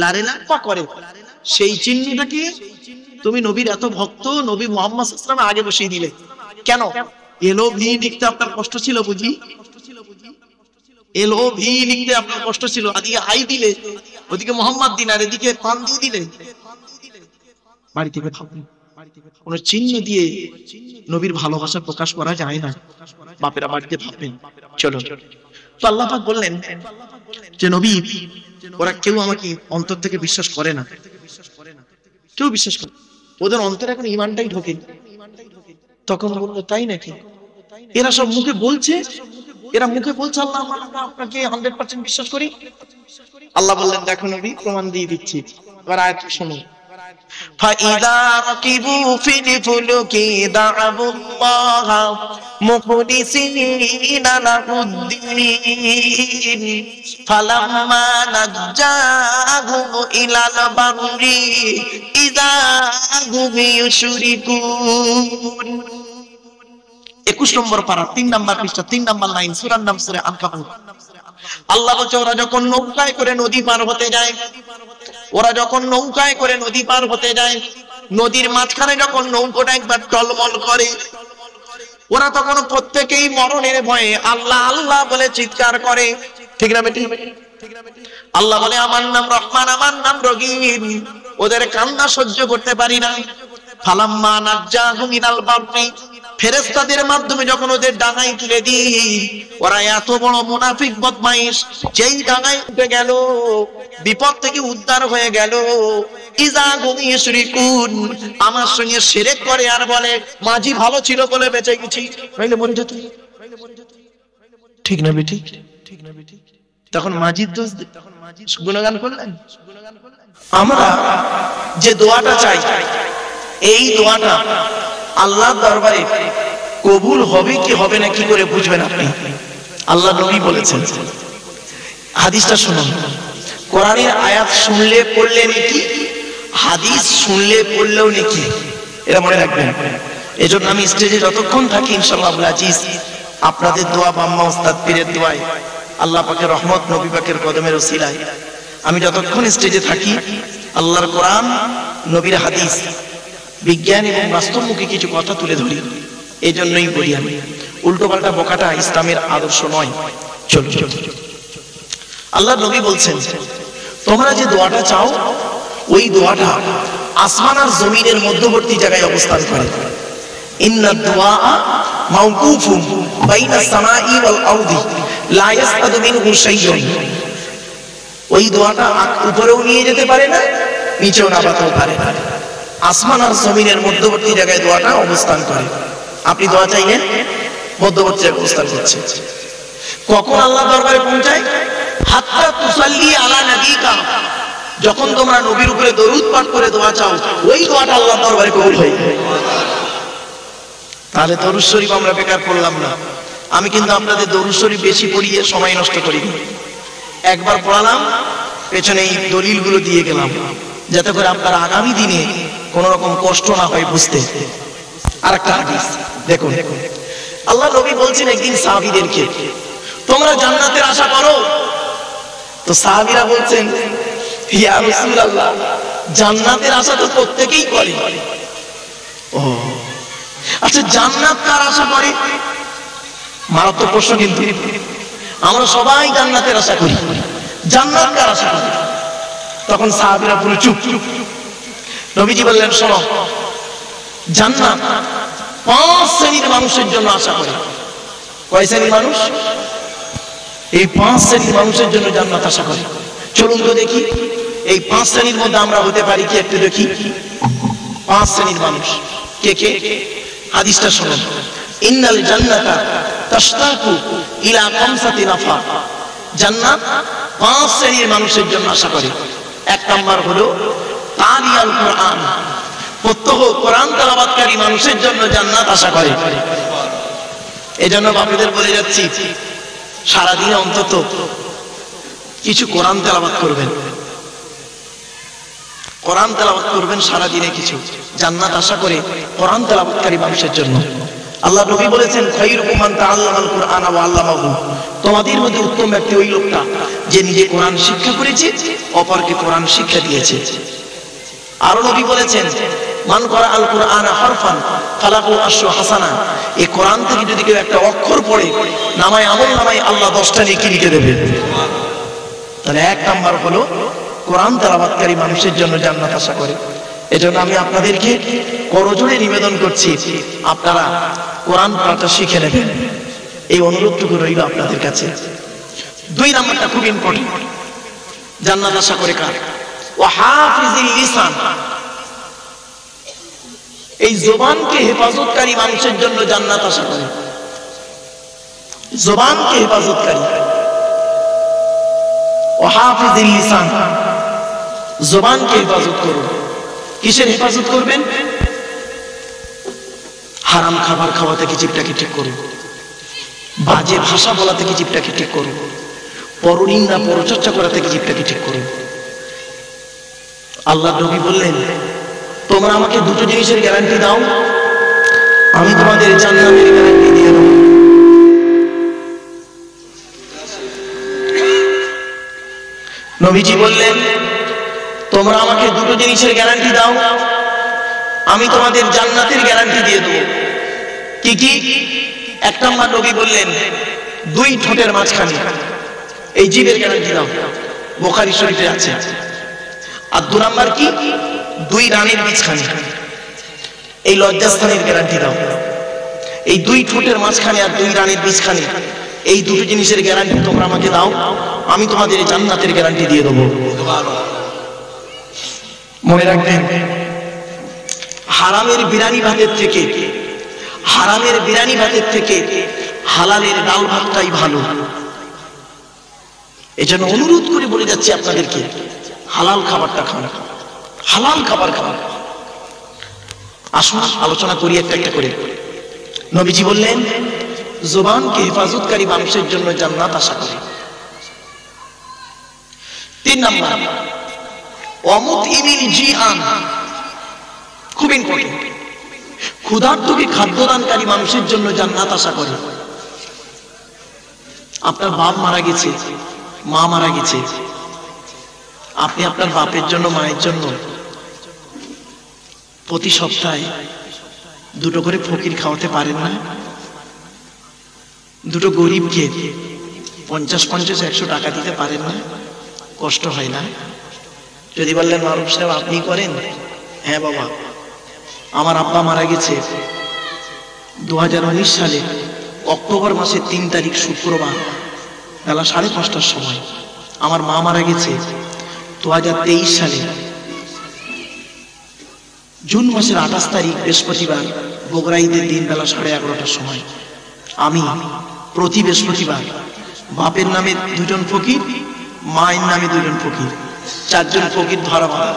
লারে লাপা করে, সেই চিহ্নটাকে তুমি নবীর এত ভক্ত নবী মুহাম্মদ সাল্লাল্লাহু আলাইহি ওয়াসাল্লাম আগে বসিয়ে দিলে কেন? এলো ভি লিখতে আপনার কষ্ট ছিল বুঝি? এলো ভি লিখতে আপনার কষ্ট ছিল, আদিকে আই দিলে, ওদিকে মোহাম্মদ দিন, আর এদিকে পান দিয়ে দিলে। বাড়ি থেকে ভাববেন, কোন চিহ্ন দিয়ে নবীর ভালোবাসা প্রকাশ করা যায় না। বাপেরা বাড়িতে ভাববেন। চলো, তো আল্লাহ পাক বললেন যে নবী ওরা কেউ আমাকে অন্তর থেকে বিশ্বাস করে না, কেউ বিশ্বাস করে, ওদের অন্তরে এখন ঈমানটাই ঢোকে। তখন বললো তাই নাকি? এরা সব মুখে বলছে, আল্লাহ আমরা আপনাকে 100% বিশ্বাস করি। আল্লাহ বললেন, দেখো নবী প্রমাণ দিয়ে দিচ্ছি। এবার আয়াত শুনুন। فَإِذَا رَكِبُوا فِي الْفُلْكِ دَعَوُا اللَّهَ مُخْلِصِينَ لَهُ الدِّينَ فَلَمَّا نَجَّاهُمْ إِلَى الْبَرِّ إِذَا هُمْ يُشْرِكُونَ। 21 নম্বর পারা 3 নম্বর পৃষ্ঠা 3 নম্বর লাইন, সূরার নাম সূরা আনকাবুত। আল্লাহ বলছে, ওরা যখন নৌকায় করে নদী পার হতে যায়, নদীর মাঝখানে যখন নৌকাটা একবার টলমল করে, ওরা তখন প্রত্যেকেই মরণের ভয়ে আল্লাহ আল্লাহ বলে চিৎকার করে, ঠিক না বেটি? আল্লাহ বলে, আমার নাম রহমান, আমার নাম রহিম। ওদের কান্না সহ্য করতে পারি না। ফালাম্মা নাজ্জাহুম ইলাল বাররি, ফেরেশতাদের মাধ্যমে যখন ওদের ডাঙায় তুলে দিই, ওরা এত বড় মুনাফিক বদমাইশ, যেই ডাঙায় উঠে গেল, বিপদ থেকে উদ্ধার হয়ে গেল, ইজা হুম ইউশরিকুন, আমার সঙ্গে শিরক করে আর বলে মাঝি ভালো ছিল বলে বেঁচে গেছি, নইলে মরে যেত। ঠিক না বেটি? তখন মাঝির দোষ গুণগান করলেন। আমরা যে দোয়াটা চাই, এই দোয়াটা আল্লাহর দরবারে কবুল হবে কি হবে না কি করে বুঝবেন আপনি? আল্লাহ নবী বলেছেন, হাদিসটা শুনুন। কোরআনের আয়াত শুনলে পড়লে নাকি, হাদিস শুনলে পড়লেও নাকি। এটা মনে রাখবেন। এজন্য আমি স্টেজে যতক্ষণ থাকি ইনশাআল্লাহ আব্দুল আজিজ আপনাদের দোয়া, বাম্মা ওস্তাদ পীরের দোয়ায়, আল্লাহ পাকের রহমত, নবী পাকের কদমের ওসিলায় আমি যতক্ষণ স্টেজে থাকি আল্লাহর কোরআন, নবীর হাদিস, বিজ্ঞান এবং বাস্তবমুখী কিছু কথা তুলে ধরি। এই জন্যই বলি আমি, উল্টো পাল্টা বকাটা ইসলামের আদর্শ নয়। চলো আল্লাহ নবী বলছেন, তোমরা যে দোয়াটা চাও ওই দোয়াটা আসমান আর জমিনের মধ্যবর্তী জায়গায় অবস্থান করে। ইন্না দুআ মাওকুফুন বাইনা সামাই ওয়াল আরদি লা ইয়াসআদু মিনহু শাইউন। ওই দোয়াটা উপরেও নিয়ে যেতে পারে না, নিচেও নামাতেও পারে না, আসমান আর জমিনের মধ্যবর্তী জায়গায় দোয়াটা অবস্থান করে। আপনি দোয়া চাইলেন, মধ্যবর্তী জায়গায় অবস্থান করছে। কখন আল্লাহ দরবারে পৌঁছায়? হাত্তা তুসাল্লি আলা নবিকা, যখন তোমরা নবীর উপরে দরুদ পাঠ করে দোয়া চাও ওই দোয়াটা আল্লাহ দরবারে কবুল হয়। তাহলে দরুদ শরীফ আমরা বেকার পড়লাম না। আমি কিন্তু আপনাদের দরুদ শরীফ বেশি পড়িয়ে সময় নষ্ট করি। একবার পড়ালাম, পেছনে এই দলিলগুলো দিয়ে গেলাম, যাতে করে আপনার আগামী দিনে কোন রকম কষ্ট না হয় বুঝতে। আর একটা হাদিস দেখুন, আল্লাহ নবী বলছেন একদিন সাহাবীদেরকে, তোমরা জান্নাতের আশা করো। তো সাহাবীরা বলছেন, ইয়া রাসূলুল্লাহ, জান্নাতের আশা তো প্রত্যেকেই করে। ও আচ্ছা, জান্নাত কার আশা করে? মারাত্মক প্রশ্ন কিন্তু। আমরা সবাই জান্নাতের আশা করি, জান্নাত কার আশা করে? তখন সাহাবীরা পুরো চুপ। নবীজি বললেন, শোনো, জান্নাত 5 শ্রেণীর মানুষের জন্য আশা করে। কয় শ্রেণীর মানুষ? এই 5 শ্রেণীর মানুষের জন্য জান্নাত আশা করে। চলুন তো দেখি এই 5 শ্রেণীর মধ্যে আমরা হতে পারি কি, একটু দেখি। 5 শ্রেণীর মানুষ কে কে? হাদিসটা শুনুন, ইন্নাল জান্নাতা তাশতাকু ইলা খামসাতি নাফার। জান্নাত 5 শ্রেণীর মানুষের জন্য আশা করে। 1 নাম্বার হলো তালিয়াল কোরআন, প্রত্যহ কোরআন তেলাওয়াতকারী মানুষের জন্য জান্নাত আশা করে। এজন্য বাপীদের বলে যাচ্ছি, সারা দিনে অন্তত কিছু কোরআন তেলাওয়াত করবেন, কোরআন তেলাওয়াত করবেন সারা দিনে কিছু, জান্নাত আশা করে কোরআন তেলাওয়াতকারী মানুষের জন্য। আল্লাহ নবী বলেছেন, খায়রুকুম মান তাআল্লামাল কুরআনা ওয়া আল্লামাহু। তোমাদের মধ্যে উত্তম ব্যক্তি ওই লোকটা যে নিজে কোরআন শিক্ষা করেছে, অপরকে কোরআন শিক্ষা দিয়েছে। আরো নবী বলেছেন, মান ক্বারাআল কুরআনা হরফান ফালাহু আশরু হাসানা। এই কোরআন থেকে যদি কেউ একটা অক্ষর পড়ে, নামায় আমল নামায় আল্লাহ 10টা নেকি লিখে দেবে। তাহলে 1 নাম্বার হলো কোরআন তেলাওয়াতকারী মানুষের জন্য জান্নাত আশা করে। এজন্য আমি আপনাদেরকে করজোড়ে নিবেদন করছি, আপনারা কোরআন পড়াটা শিখে নেবেন, এই অনুরোধটুকু রইল আপনাদের কাছে। 2 নাম্বারটা খুব ইম্পর্টেন্ট, জান্নাত আশা করে কার? ওয়া হাফিজিল লিসান। এই জবানকে হেফাজতকারী মানুষের জন্য জান্নাত আশা করে। জবানকে হেফাজতকারী, ওয়া হাফিজিল লিসান, জবানকে হেফাজত করুন। কিসের হেফাজত করবেন? হারাম খাবার খাওয়া থেকে জিভটাকে ঠিক করুন, বাজে ভাষা বলা থেকে জিভটাকে ঠিক করুন, পরনিন্দা পরচর্চা করা থেকে জিভটাকে ঠিক করুন। আল্লাহ নবী বললেন, তোমরা আমাকে 2টো জিনিসের গ্যারান্টি দাও, আমি তোমাদের জান্নাতের গ্যারান্টি দিয়ে দেব। নবীজি বললেন, তোমরা আমাকে 2টো জিনিসের গ্যারান্টি দাও, আমি তোমাদের জান্নাতের গ্যারান্টি দিয়ে দেব। কি কি? 1 নাম্বার নবী বললেন, 2 ঠোঁটের মাঝখানে এই জিভের গ্যারান্টি দাও, বুখারী শরীফে আছে। আর 2 নাম্বার কি? 2 রানের মাঝখানে এই লজ্জাস্থানের গ্যারান্টি দাও। এই 2 ঠোঁটের মাঝখানে আর 2 রানের মাঝখানে এই 2টো জিনিসের গ্যারান্টি তোমরা আমাকে দাও, আমি তোমাদের জান্নাতের গ্যারান্টি দিয়ে দেব। মনে রাখবেন, হারামের বিরিয়ানি ভাতের থেকে, হারামের বিরিয়ানি ভাতের থেকে হালালের ডাল ভাতটাই ভালো। এজন্য অনুরোধ করে বলে যাচ্ছি আপনাদেরকে, হালাল খাবারটা খান, হালাল খাবার খান। আসুন আলোচনা করি একটা একটা করে। নবীজি বললেন, জবানকে হেফাজতকারী মানুষের জন্য জান্নাত আশা করে। 3 নাম্বার, ওয়ামুতইমিল জিআন, খুব ইম্পর্টেন্ট। ক্ষুধার্তকে খাদ্যদানকারী মানুষের জন্য জান্নাত আশা করে। আপনার বাপ মারা গেছে, মা মারা গেছে, আপনি আপনার বাপের জন্য মায়ের জন্য প্রতি সপ্তাহে দুটো করে ফকির খাওয়াতে পারেন না? দুটো গরিবকে 50-50-100 টাকা দিতে পারেন না? কষ্ট হয় না? যদি বললেন মারুফ সাহেব আপনি করেন, হ্যাঁ বাবা, আমার আব্বা মারা গেছে 2019 সালে অক্টোবর মাসের 3 তারিখ শুক্রবার বেলা 5:30টার সময়। আমার মা মারা গেছে 2023 সালে জুন মাসের 28 তারিখ বৃহস্পতিবার বগুড়া ঈদের দিন বেলা 11:30টার সময়। আমি প্রতি বৃহস্পতিবার বাপের নামে 2 জন ফকির, মায়ের নামে 2 জন ফকির, 4 জন ফকির ধরা বাঁধা।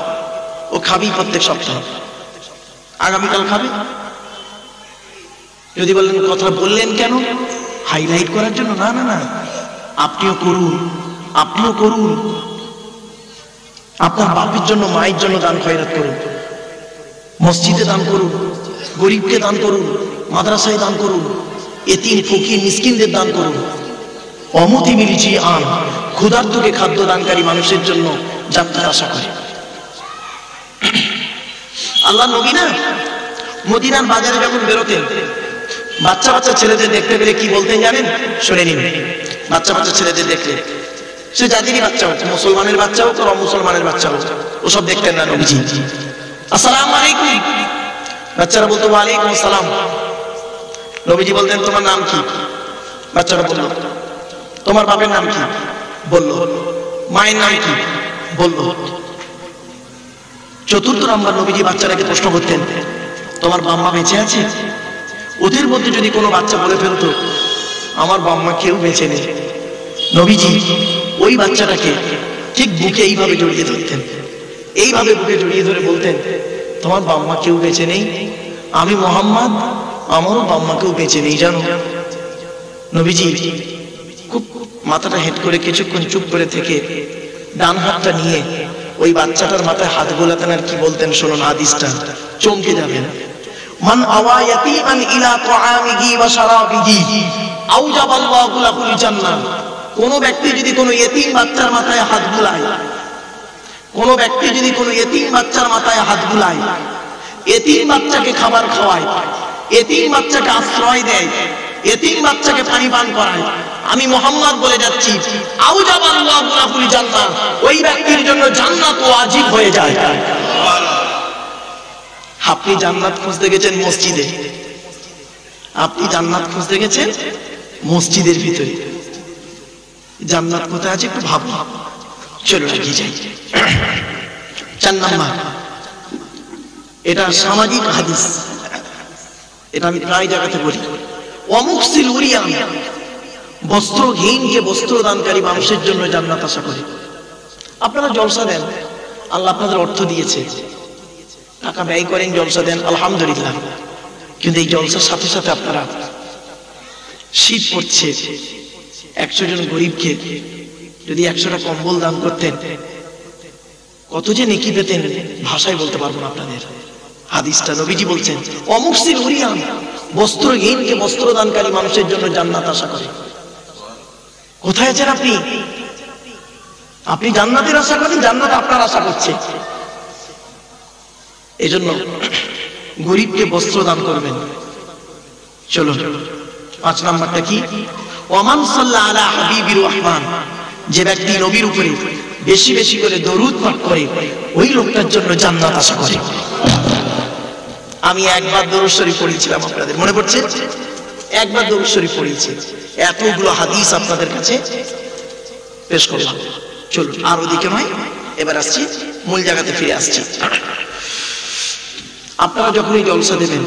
ও খাবি প্রত্যেক সপ্তাহে, আগামীকাল খাবে। যদি বললেন কথা বললেন কেন, হাইলাইট করার জন্য? না না না, আপনিও করুন, আপনিও করুন। আপনার বাপের জন্য মায়ের জন্য দান খয়রাত করুন, মসজিদে দান করুন, গরিবকে দান করুন, মাদ্রাসায় দান করুন, এতিম ফকির মিসকিনদের দান করুন। অমতি মিলিছি আন, ক্ষুধার্তকে খাদ্য দানকারী মানুষের জন্য জান্নাত আশা করে। আল্লাহ নবী না মদিনার বাজারে যখন বেরোতেন, বাচ্চা বাচ্চা ছেলেদের দেখতে পেলে কি বলতেন জানেন? শুনে নিন। বাচ্চা বাচ্চা ছেলেদের দেখলে, সে যাদেরই বাচ্চা হোক, মুসলমানের বাচ্চা হোক আর অমুসলমানের বাচ্চা হোক, ওসব দেখতেন না নবীজি। আসসালামু আলাইকুম, বাচ্চারা বলতো ওয়ালাইকুম আসসালাম। নবীজি বলতেন তোমার নাম কি? বাচ্চারা বলল তোমার বাপের নাম কি? বলল। মায়ের নাম কি? বলল। চতুর্থ নম্বর নবীজি বাচ্চাটাকে প্রশ্ন করতেন তোমার বাম্মা বেঁচে আছে? ওদের মধ্যে যদি কোনো বাচ্চা বলে ফেলতো আমার বাম্মা কেউ বেঁচে নেই, নবীজি ওই বাচ্চাটাকে ঠিক বুকে এইভাবে জড়িয়ে ধরতেন, এইভাবে বুকে জড়িয়ে ধরে বলতেন তোমার বাম্মা কেউ বেঁচে নেই, আমি মোহাম্মদ, আমারও বাম্মা কেউ বেঁচে নেই জানো। নবীজি খুব মাথাটা হেঁট করে কিছুক্ষণ চুপ করে থেকে ডান হাতটা নিয়ে ওই বাচ্চাটার মাথায় হাত বোলাতেন। আর কি বলতেন শুনুন, হাদিসটা চমকে যাবেন। মান আওয়া ইয়াতীমান ইলা তুআমিহি ওয়া শারাবিহি আওজাবাল্লাহু লাহুল জান্নাহ। কোন ব্যক্তি যদি কোনো ইতিম বাচ্চার মাথায় হাত বুলায়, কোন ব্যক্তি যদি কোনো ইতিম বাচ্চার মাথায় হাত বুলায়, ইতিম বাচ্চাকে খাবার খাওয়ায়, ইতিম বাচ্চাকে আশ্রয় দেয়, ইতিম বাচ্চাকে পানি পান করায়, আমি মুহাম্মদ বলে যাচ্ছি আওজাবাল্লাহু লাহুল জান্নাহ, ওই ব্যক্তির জন্য জান্নাত ওয়াজিব হয়ে যায়। আপনি জান্নাত খুঁজতে গেছেন মসজিদে, আপনি জান্নাত খুঁজতে গেছেন মসজিদের ভিতরে, জান্নাত কোথায় আছে একটু ভাবো। চলো এগিয়ে যাই। 4 নাম্বার, এটা সামাজিক হাদিস, এটা আমি প্রায় জায়গাতে বলি। অমুকসিল উরিয়ান, বস্ত্রহীনকে বস্ত্র দানকারী মানুষের জন্য জান্নাত আশা করে। আপনারা জলসা দেন, আল্লাহ আপনাদের অর্থ দিয়েছে, টাকা ব্যয় করেন, জলসা দেন, আলহামদুলিল্লাহ। কিন্তু এই জলসার সাথে সাথে আপনারা শীত পড়ছে, 100 জন গরিবকে যদি 100টা কম্বল দান করতেন, কত যে নেকি পেতেন ভাষায় বলতে পারবো না আপনাদের। হাদিসটা নবীজি বলছেন অমুকসিল উরিয়ান, বস্ত্রহীনকে বস্ত্র দানকারী মানুষের জন্য জান্নাত আশা করে। কোথায় আছেন আপনি? আপনি জান্নাতের আশা করেন, জান্নাত আপনার আশা করছে। এজন্য গরিবকে বস্ত্র দান করবেন। চলো 5 নাম্বারটা কি? ওমান সাল্লা আলা হাবিবির রহমান, যে ব্যক্তি নবীর উপরে বেশি বেশি করে দরুদ পাঠ করে ওই লোকটার জন্য জান্নাত আশা করে। আমি একবার দরুদ শরীফ পড়েছিলাম, আপনাদের মনে পড়ছে? একবার দরুদ শরীফ পড়েছি, এতগুলো হাদিস আপনাদের কাছে পেশ করলাম। চলুন আর ওদিকে নয়, এবার আসছি মূল জায়গাতে ফিরে আসছি। আপনারা যখন এই জলসা দেবেন,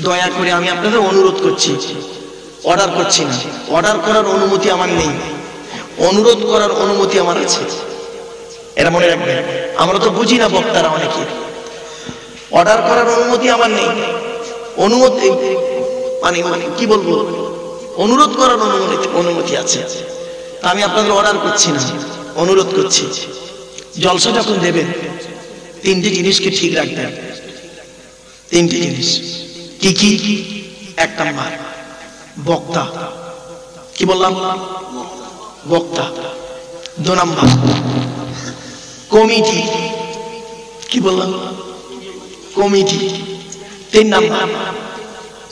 দয়া করে আমি আপনাদের অনুরোধ করছি, অর্ডার করছি না, অর্ডার করার অনুমতি আমার নেই, অনুরোধ করার অনুমতি আমার আছে, এটা মনে রাখবেন। আমরা তো বুঝি না বক্তারা অনেকে, অর্ডার করার অনুমতি আমার নেই, অনুমতি মানে কি বলবো, অনুরোধ করার অনুমতি আছে। তা আমি আপনাদের অর্ডার করছি না, অনুরোধ করছি। জলসা যখন দেবেন 3টে জিনিসকে ঠিক রাখবেন, 3টে জিনিস। কি কি? এক নাম্বার বক্তা, কি বললাম? বক্তা। দু নাম্বার কমিটি, কি বললাম? কমিটি। তিন নাম্বার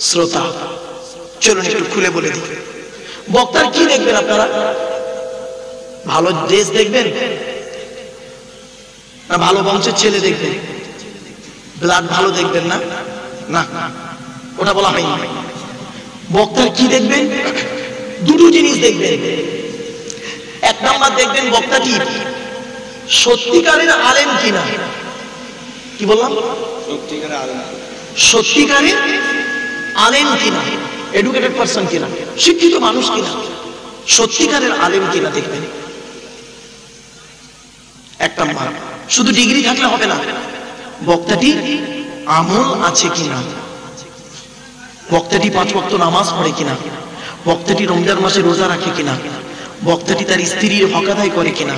শ্রোতা। চলুন একটু খুলে বলে দিই। বক্তার কি দেখবেন আপনারা? ভালো ড্রেস দেখবেন না ভালো বংশের ছেলে দেখবেন? ব্লাড ভালো দেখবেন না? না, ওটা বলা হয়নি। বক্তার কি দেখবেন? দুটো জিনিস দেখবেন। এক নাম্বার দেখবেন বক্তাটি সত্যিকারের আলেম কিনা। কি বললাম? সত্যিকারের আলেম কিনা, এডুকেটেড পারসন কিনা, শিক্ষিত মানুষ কিনা, সত্যিকারের আলেম কিনা দেখবেন। এক নাম্বার। শুধু ডিগ্রি থাকলে হবে না, বক্তাটি আমল আছে কিনা, বক্তাটি 5 ওয়াক্ত নামাজ পড়ে কিনা, বক্তাটি রমজান মাসে রোজা রাখে কিনা, বক্তাটি তার স্ত্রীর হক আদায় করে কিনা,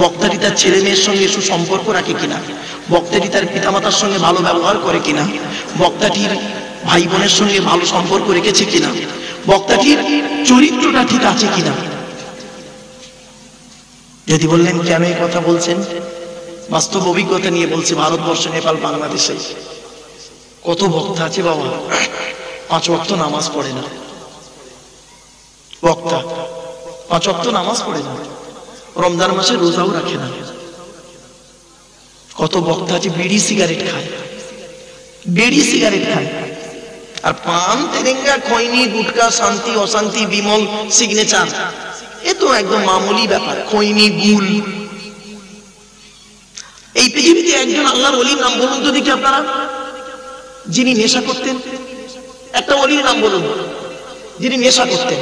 বক্তাটি তার ছেলে মেয়ের সঙ্গে সুসম্পর্ক রাখে কিনা, বক্তাটি তার পিতামাতার সঙ্গে ভালো ব্যবহার করে কিনা, বক্তাটির ভাই বোনের সঙ্গে ভালো সম্পর্ক রেখেছে কিনা, বক্তাটির চরিত্রটা ঠিক আছে কিনা। যদি বললেন কেন এই কথা বলছেন, বাস্তব অভিজ্ঞতা নিয়ে বলছি। ভারতবর্ষ, নেপাল, বাংলাদেশে কত বক্তা আছে বাবা, 5 ওয়াক্ত নামাজ পড়ে না। বক্তা 5 ওয়াক্ত নামাজ পড়ে না, রমজান মাসে রোজাও রাখে না। কত বক্তা আছে বিড়ি সিগারেট খায়, বিড়ি সিগারেট খায়, আর পান তেরেঙ্গা খৈনি গুটকা শান্তি অশান্তি বিমল সিগনেচার, এ তো একদম মামুলি ব্যাপার। খৈনি গুল। এই পৃথিবীতে একজন আল্লাহর ওলির নাম বলুন তো দেখি আপনারা, যিনি নেশা করতেন। একটা ওলির নাম বলুন যিনি নেশা করতেন,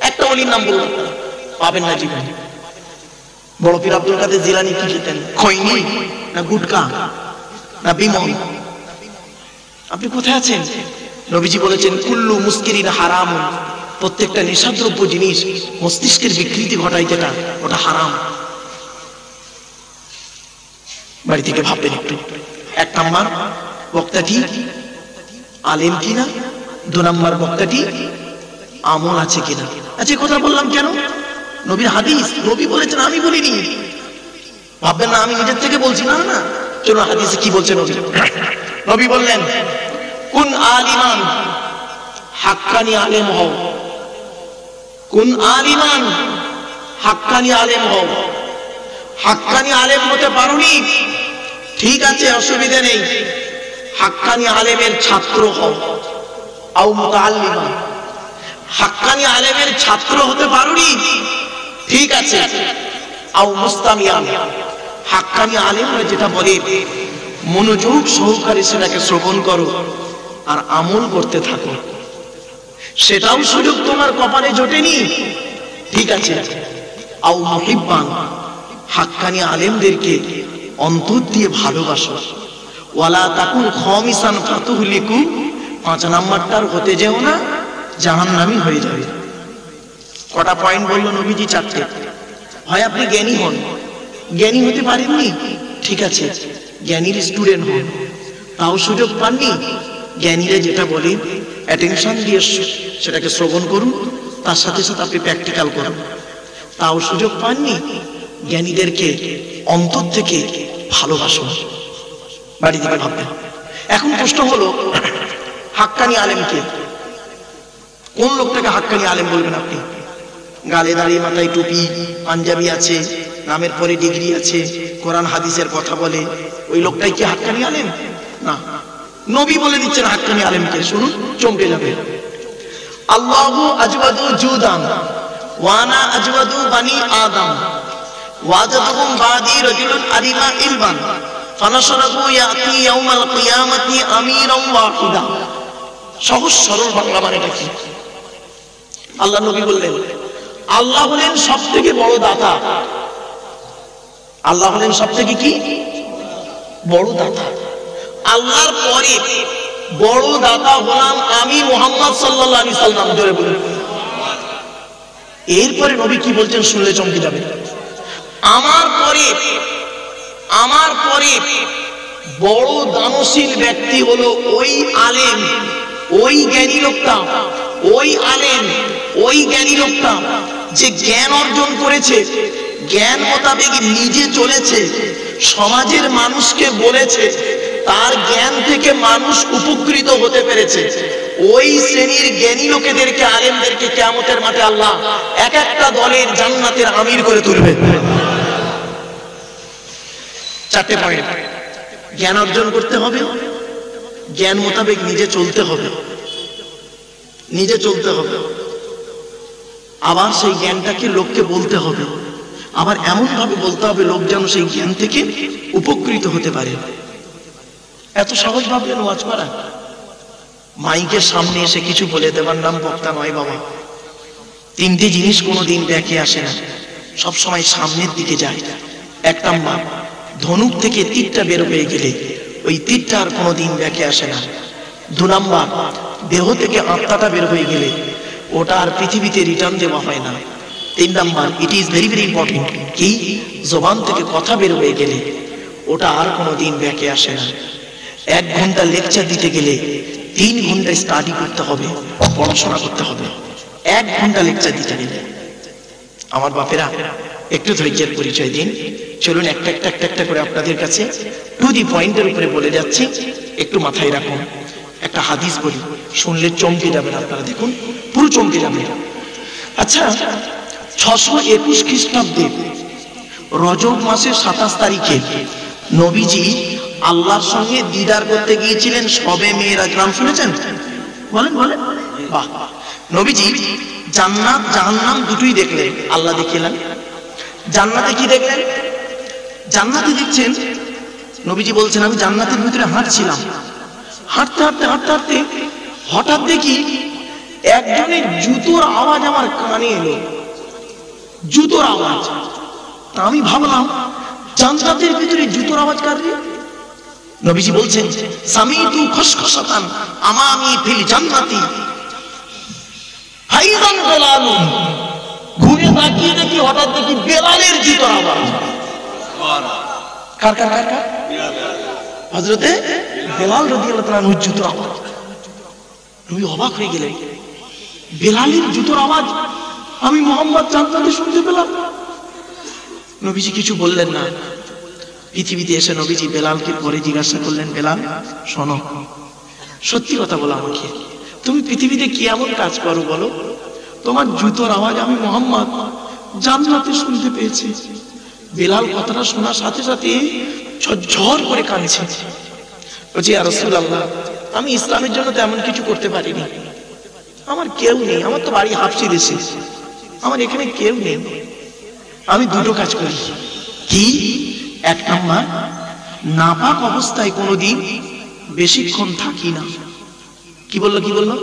একটা ওলির নাম বলুন। পাবেন না জীবনে। বড় পীর আব্দুল কাদের জিলানী কি খেতেন? খৈনি না গুটকা না বিমল? আপনি কোথায় আছেন? নবীজি বলেছেন কুল্লু মুস্কিরিন হারাম, প্রত্যেকটা নেশাদ্রব্য জিনিস মস্তিষ্কের বিকৃতি ঘটায় যেটা, ওটা হারাম। বাড়ি থেকে ভাববেন একটু। এক নাম্বার বক্তাটি আলেম কিনা, 2 নাম্বার বক্তাটি আমল আছে কিনা। আচ্ছা কথা বললাম কেন? নবীর হাদিস, নবী বলেছেন, আমি বলিনি। ভাববেন না আমি নিজের থেকে বলছি, না না। চলো হাদিসে কি বলছে নবী। নবী বললেন কুন আলিমান, হাক্কানি আলেম হও। কুন আলিমান, হাক্কানি আলেম হও। হাক্কানি আলেম হতে পারোনি, ঠিক আছে, অসুবিধা নেই। হাক্কানি আলেমের ছাত্র হও। আও মুতাআল্লিমান, হাক্কানি আলেমের ছাত্র হতে পারোনি, ঠিক আছে। আও মুস্তামিয়ান, হাক্কানি আলেমরা যেটা বলে মনোযোগ সহকারে সেটাকে শ্রবণ করো আর আমল করতে থাকো। সেটাও সুযোগ তোমার কপালে জোটেনি, ঠিক আছে। আও মুহিব্বান, হাক্কানি আলেমদেরকে অন্তর দিয়ে ভালোবাসো। ওয়ালা তাকুন খামিসান ফাতুহলিকু, 5 নাম্বারটার হতে যেও না, জাহান্নামী হয়ে যাবে। কটা পয়েন্ট বললো নবীজি? 4টে। হয় আপনি জ্ঞানী হন, জ্ঞানী হতে পারেননি, ঠিক আছে, জ্ঞানীর স্টুডেন্ট হন, তাও সুযোগ পাননি। জ্ঞানীরা যেটা বলে অ্যাটেনশন দিয়ে সেটাকে শ্রবণ করুন, তার সাথে সাথে আপনি প্র্যাকটিক্যাল করুন, তাও সুযোগ পাননি। জ্ঞানীদেরকে অন্তর থেকে ভালোবাসুন। বাড়ি থেকে ভাববেন। এখন প্রশ্ন হলো হাক্কানি আলেমকে, কোন লোকটাকে হাক্কানি আলেম বলবেন আপনি? গালে দাড়ি, মাথায় টুপি, পাঞ্জাবি আছে, নামের পরে ডিগ্রি আছে, কোরআন হাদিসের কথা বলে, ওই লোকটাই কি হাক্কানি আলেম? না। নবী বলে দিচ্ছেন হাক্কানি আলেমকে, শুনুন চমকে যাবে। আল্লাহু আজওয়াদু জুদান ওয়া আনা আজওয়াদু বানি আদম ওয়াজাদুহুম বাদি রাজুলুন আলিমা ইলমান ফানাশরাহু ইয়াতি ইয়াউমাল কিয়ামাতি আমিরান ওয়াহিদা। সহজ সরল বাংলা মানেটা কি? আল্লাহ নবী বললেন আল্লাহ হলেন সবথেকে বড় দাতা। আল্লাহ হলেন সবথেকে কি বড় দাতা। আল্লাহর পরে বড় দাতা হলাম আমি মুহাম্মদ সাল্লাল্লাহু আলাইহি সাল্লাম। জোরে বলুন। এরপরে নবী কি বলছেন শুনলে চমকে যাবে। আমার পরে বড় দানশীল ব্যক্তি হলো ওই আলেম, ওই জ্ঞানী লোকটা, ওই আলেম, ওই জ্ঞানী লোকটা যে জ্ঞান অর্জন করেছে, জ্ঞান মোতাবেক নিজে চলেছে, সমাজের মানুষকে বলেছে, তার জ্ঞান থেকে মানুষ উপকৃত হতে পেরেছে। ওই শ্রেণীর জ্ঞানী লোকেদেরকে, আলেমদেরকে কিয়ামতের মাঠে আল্লাহ এক একটা দলের জান্নাতের আমির করে তুলবে। চারটে পয়েন্ট। জ্ঞান অর্জন করতে হবে, জ্ঞান মোতাবেক নিজে চলতে হবে, নিজে চলতে হবে, আবার সেই জ্ঞানটাকে লোককে বলতে হবে, আবার এমন ভাবে বলতে হবে লোক যেন সেই জ্ঞান থেকে উপকৃত হতে পারে। এত সহজ ভাবলেন ওয়াজ করা? মাইকের সামনে এসে কিছু বলে দেবার নাম বক্তা নয় বাবা। তিনটে জিনিস কোনোদিন ব্যাকে আসে না, সবসময় সামনের দিকে যায়। এক নাম্বার, ধনুক থেকে তীরটা বের হয়ে গেলে ওই তীরটা আর কোনোদিন ব্যাকে আসে না। দু নাম্বার, দেহ থেকে আত্মাটা বের হয়ে গেলে ওটা আর পৃথিবীতে রিটার্ন দেওয়া হয় না। তিন number, it is very very important, কি জবান থেকে কথা বের হয়ে গেলে ওটা আর কোনোদিন ব্যাকে আসে না। 1 ঘন্টা লেকচার দিতে গেলে 3 ঘন্টা স্টাডি করতে হবে, পড়াশোনা করতে হবে। 1 ঘন্টা লেকচার দিতে গেলে। আমার বাপেরা একটু ধৈর্যের পরিচয় দিন। চলুন একটা একটা একটা একটা করে আপনাদের কাছে টু দি পয়েন্টের উপরে বলে যাচ্ছি, একটু মাথায় রাখুন। একটা হাদিস বলি, শুনলে চমকে যাবেন আপনারা, দেখুন পুরো চমকে যাবেন। আচ্ছা, 621 খ্রিস্টাব্দে রজব মাসের 27 তারিখে নবীজি আল্লাহর সঙ্গে দিদার করতে গিয়েছিলেন। সবে মেয়েরাজ, নাম শুনেছেন? বলেন বলেন। বাহ। নবীজি জান্নাত জাহান্নাম দুটোই দেখলেন, আল্লাহ দেখিলেন। জান্নাতে কি দেখলেন? জান্নাতে দেখছেন, নবীজি বলছেন আমি জান্নাতের ভিতরে হাঁটছিলাম, হাঁটতে হাঁটতে হাঁটতে হাঁটতে হঠাৎ দেখি একজনের জুতোর আওয়াজ আমার কানে এলো, জুতোর আওয়াজ। আমি ভাবলাম জান্নাতের ভিতরে জুতোর আওয়াজ কার রে? নবীজি বলছেন সামিতু খসখসাতান আমামি ফিল জান্নাতি ফাইদান বেলাল। ঘুরে তাকিয়ে দেখি হঠাৎ দেখি বেলালের জুতোর আওয়াজ। কার কার কার কার? হযরতে বেলাল রাদিয়াল্লাহু তাআলা আনহুর জুতোর আওয়াজ। নবী অবাক হয়ে গেলেন, বেলালের জুতোর আওয়াজ আমি মুহাম্মদ জান্নাতে শুনতে পেলাম। নবীজি কিছু বললেন না। পৃথিবীতে এসে নবীজি বেলালকে পরে জিজ্ঞাসা করলেন, বেলাল শোনো, সত্যি কথা বলো আমাকে, তুমি পৃথিবীতে কি এমন কাজ করো বলো, তোমার জুতোর আওয়াজ আমি মুহাম্মদ জান্নাতে শুনতে পেয়েছি। বেলাল কথাটা শোনার সাথে সাথে ঝরঝর করে কাঁদছে। বলছি ইয়া রাসূলুল্লাহ, আমি ইসলামের জন্য তেমন কিছু করতে পারিনি, আমার কেউ নেই, আমার তো বাড়ি হাফসি দেশে, আমার এখানে কেউ নেই। আমি দুটো কাজ করি। কি? এক নাম্বার, নাপাক অবস্থায় কোনোদিন বেশিক্ষণ থাকি না। কি বললো? কি বললো?